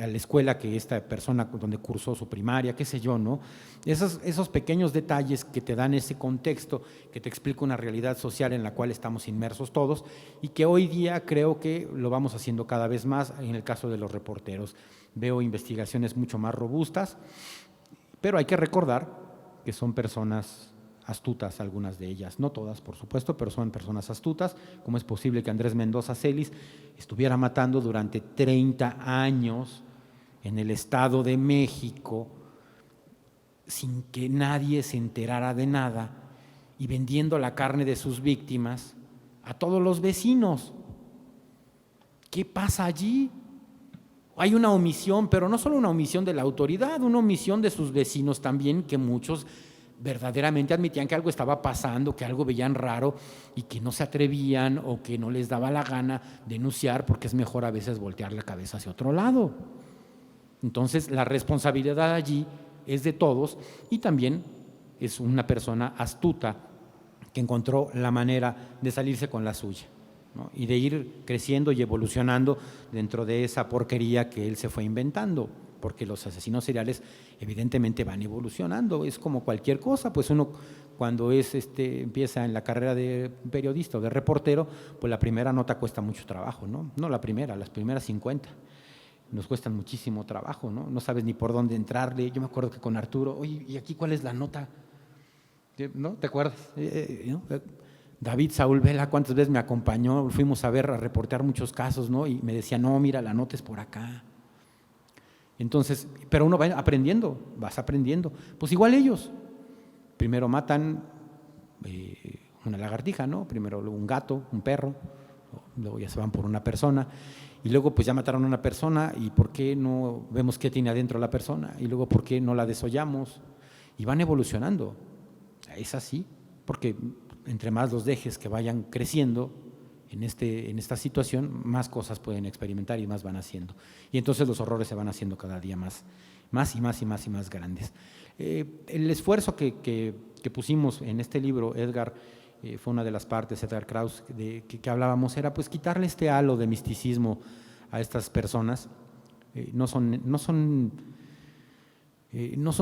a la escuela que esta persona donde cursó su primaria, qué sé yo, ¿no? Esos pequeños detalles que te dan ese contexto, que te explica una realidad social en la cual estamos inmersos todos y que hoy día creo que lo vamos haciendo cada vez más en el caso de los reporteros. Veo investigaciones mucho más robustas, pero hay que recordar que son personas astutas, algunas de ellas, no todas por supuesto, pero son personas astutas. ¿Cómo es posible que Andrés Mendoza Celis estuviera matando durante 30 años en el Estado de México sin que nadie se enterara de nada y vendiendo la carne de sus víctimas a todos los vecinos. ¿Qué pasa allí? Hay una omisión, pero no solo una omisión de la autoridad, una omisión de sus vecinos también, que muchos verdaderamente admitían que algo estaba pasando, que algo veían raro y que no se atrevían o que no les daba la gana denunciar, porque es mejor a veces voltear la cabeza hacia otro lado. Entonces, la responsabilidad allí es de todos y también es una persona astuta que encontró la manera de salirse con la suya, ¿no? Y de ir creciendo y evolucionando dentro de esa porquería que él se fue inventando, porque los asesinos seriales evidentemente van evolucionando, es como cualquier cosa, pues uno cuando empieza en la carrera de periodista o de reportero, pues la primera nota cuesta mucho trabajo, ¿no? No la primera, las primeras 50 nos cuestan muchísimo trabajo, ¿no? No sabes ni por dónde entrarle. Yo me acuerdo que con Arturo, oye, ¿y aquí cuál es la nota? ¿No? ¿Te acuerdas? ¿No? David Saúl Vela, ¿cuántas veces me acompañó? Fuimos a reportear muchos casos, ¿no? Y me decía, no, mira, la nota es por acá. Entonces, pero uno va aprendiendo, vas aprendiendo. Pues igual ellos. Primero matan una lagartija, ¿no? Primero un gato, un perro, luego ya se van por una persona. Y luego pues ya mataron a una persona y ¿por qué no vemos qué tiene adentro la persona? Y luego ¿por qué no la desollamos? Y van evolucionando. Es así, porque entre más los dejes que vayan creciendo en esta situación, más cosas pueden experimentar y más van haciendo. Y entonces los horrores se van haciendo cada día más grandes. El esfuerzo que pusimos en este libro, Edgar, fue una de las partes, Edgar Kraus, que hablábamos, era pues quitarle este halo de misticismo a estas personas. No son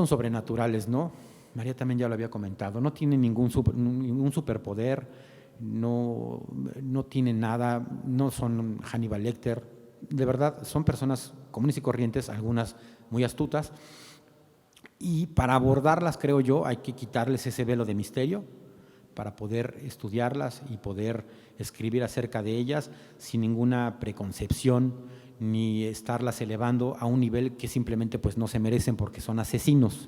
sobrenaturales, ¿no? María también ya lo había comentado, no tienen ningún superpoder, no tienen nada, no son Hannibal Lecter, de verdad son personas comunes y corrientes, algunas muy astutas, y para abordarlas, creo yo, hay que quitarles ese velo de misterio, para poder estudiarlas y poder escribir acerca de ellas sin ninguna preconcepción ni estarlas elevando a un nivel que simplemente pues no se merecen porque son asesinos.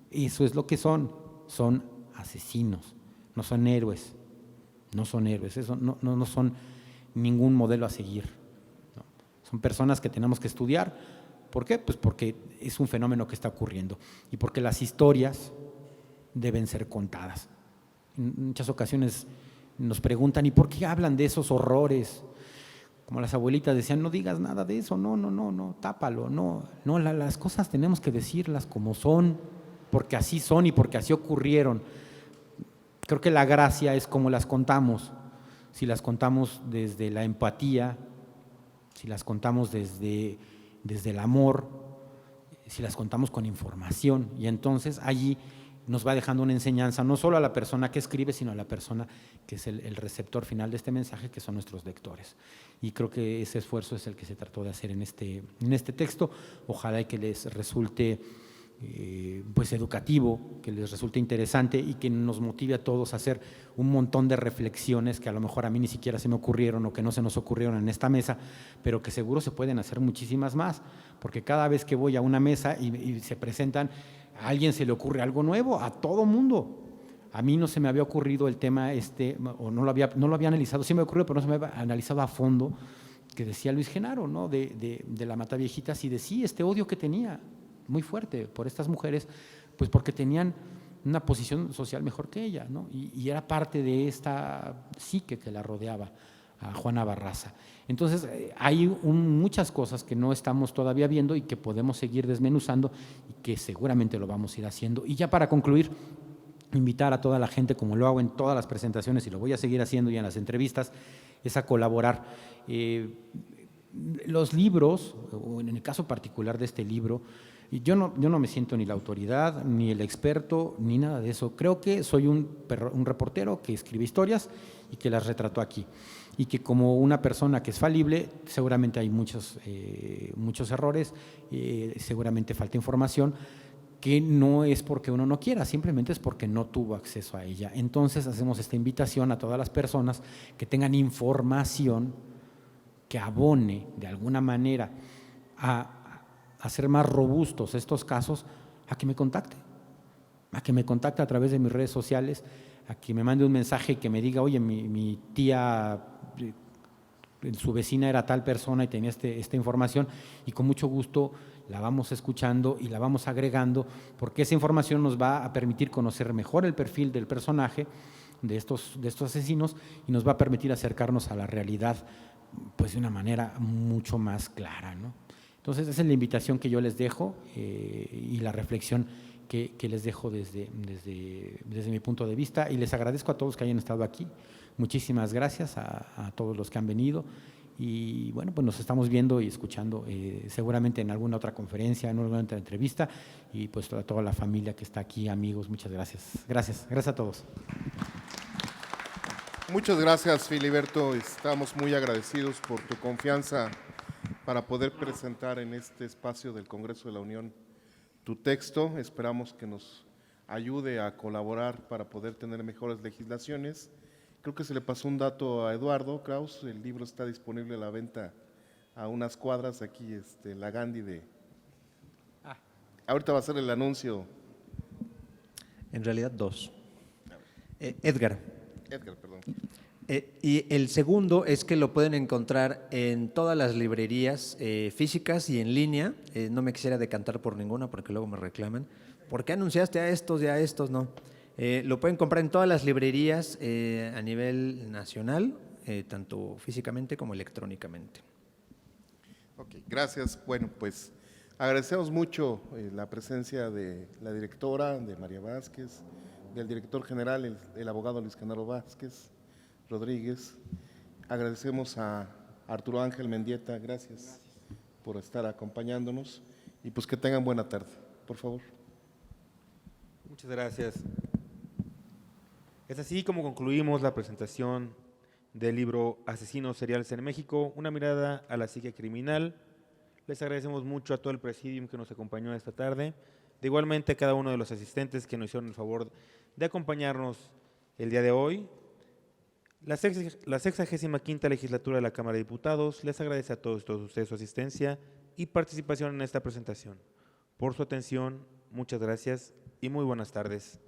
Eso es lo que son asesinos, no son héroes, eso no son ningún modelo a seguir, ¿no? Son personas que tenemos que estudiar. ¿Por qué? Pues porque es un fenómeno que está ocurriendo y porque las historias deben ser contadas. En muchas ocasiones nos preguntan, ¿y por qué hablan de esos horrores? Como las abuelitas decían, no digas nada de eso, no, tápalo, no, las cosas tenemos que decirlas como son, porque así son y porque así ocurrieron. Creo que la gracia es como las contamos, si las contamos desde la empatía, si las contamos desde el amor, si las contamos con información, y entonces allí nos va dejando una enseñanza no solo a la persona que escribe, sino a la persona que es el receptor final de este mensaje, que son nuestros lectores. Y creo que ese esfuerzo es el que se trató de hacer en este texto. Ojalá que les resulte pues educativo, que les resulte interesante y que nos motive a todos a hacer un montón de reflexiones que a lo mejor a mí ni siquiera se me ocurrieron o que no se nos ocurrieron en esta mesa, pero que seguro se pueden hacer muchísimas más, porque cada vez que voy a una mesa y se presentan, a alguien se le ocurre algo nuevo, a todo mundo. A mí no se me había ocurrido el tema o no lo había analizado, sí me ocurrió, pero no se me había analizado a fondo, que decía Luis Genaro, ¿no? de la Mataviejitas, y de sí, este odio que tenía muy fuerte por estas mujeres, pues porque tenían una posición social mejor que ella, ¿no? Y era parte de esta psique que la rodeaba a Juana Barraza. Entonces, hay muchas cosas que no estamos todavía viendo y que podemos seguir desmenuzando y que seguramente lo vamos a ir haciendo. Y ya para concluir, invitar a toda la gente, como lo hago en todas las presentaciones y lo voy a seguir haciendo ya en las entrevistas, es a colaborar. Los libros, o en el caso particular de este libro, yo no me siento ni la autoridad, ni el experto, ni nada de eso. Creo que soy un reportero que escribe historias y que las retrató aquí. Y que como una persona que es falible, seguramente hay muchos errores, seguramente falta información, que no es porque uno no quiera, simplemente es porque no tuvo acceso a ella. Entonces hacemos esta invitación a todas las personas que tengan información que abone de alguna manera hacer más robustos estos casos, a que me contacte a través de mis redes sociales, a que me mande un mensaje y que me diga, oye, mi tía, su vecina era tal persona y tenía esta información, y con mucho gusto la vamos escuchando y la vamos agregando, porque esa información nos va a permitir conocer mejor el perfil del personaje de estos asesinos y nos va a permitir acercarnos a la realidad pues de una manera mucho más clara, ¿no? Entonces esa es la invitación que yo les dejo y la reflexión que les dejo desde mi punto de vista, y les agradezco a todos que hayan estado aquí. Muchísimas gracias a todos los que han venido, y bueno, pues nos estamos viendo y escuchando seguramente en alguna otra conferencia, en alguna otra entrevista, y pues a toda la familia que está aquí, amigos, muchas gracias. Gracias a todos. Muchas gracias, Filiberto. Estamos muy agradecidos por tu confianza para poder presentar en este espacio del Congreso de la Unión tu texto. Esperamos que nos ayude a colaborar para poder tener mejores legislaciones. Creo que se le pasó un dato a Eduardo Kraus. El libro está disponible a la venta a unas cuadras aquí, la Gandhi de… Ahorita va a ser el anuncio. En realidad 2. Edgar, perdón. y el segundo es que lo pueden encontrar en todas las librerías físicas y en línea. No me quisiera decantar por ninguna porque luego me reclaman. ¿Por qué anunciaste a estos y a estos? No. Lo pueden comprar en todas las librerías a nivel nacional, tanto físicamente como electrónicamente. Ok, gracias. Bueno, pues agradecemos mucho la presencia de la directora, de María Vázquez, del director general, el abogado Luis Genaro Vázquez Rodríguez. Agradecemos a Arturo Ángel Mendieta, gracias por estar acompañándonos, y pues que tengan buena tarde, por favor. Muchas gracias. Es así como concluimos la presentación del libro Asesinos seriales en México, una mirada a la psique criminal. Les agradecemos mucho a todo el presidium que nos acompañó esta tarde, de igualmente a cada uno de los asistentes que nos hicieron el favor de acompañarnos el día de hoy. La 65ª legislatura de la Cámara de Diputados les agradece a todos ustedes su asistencia y participación en esta presentación. Por su atención, muchas gracias y muy buenas tardes.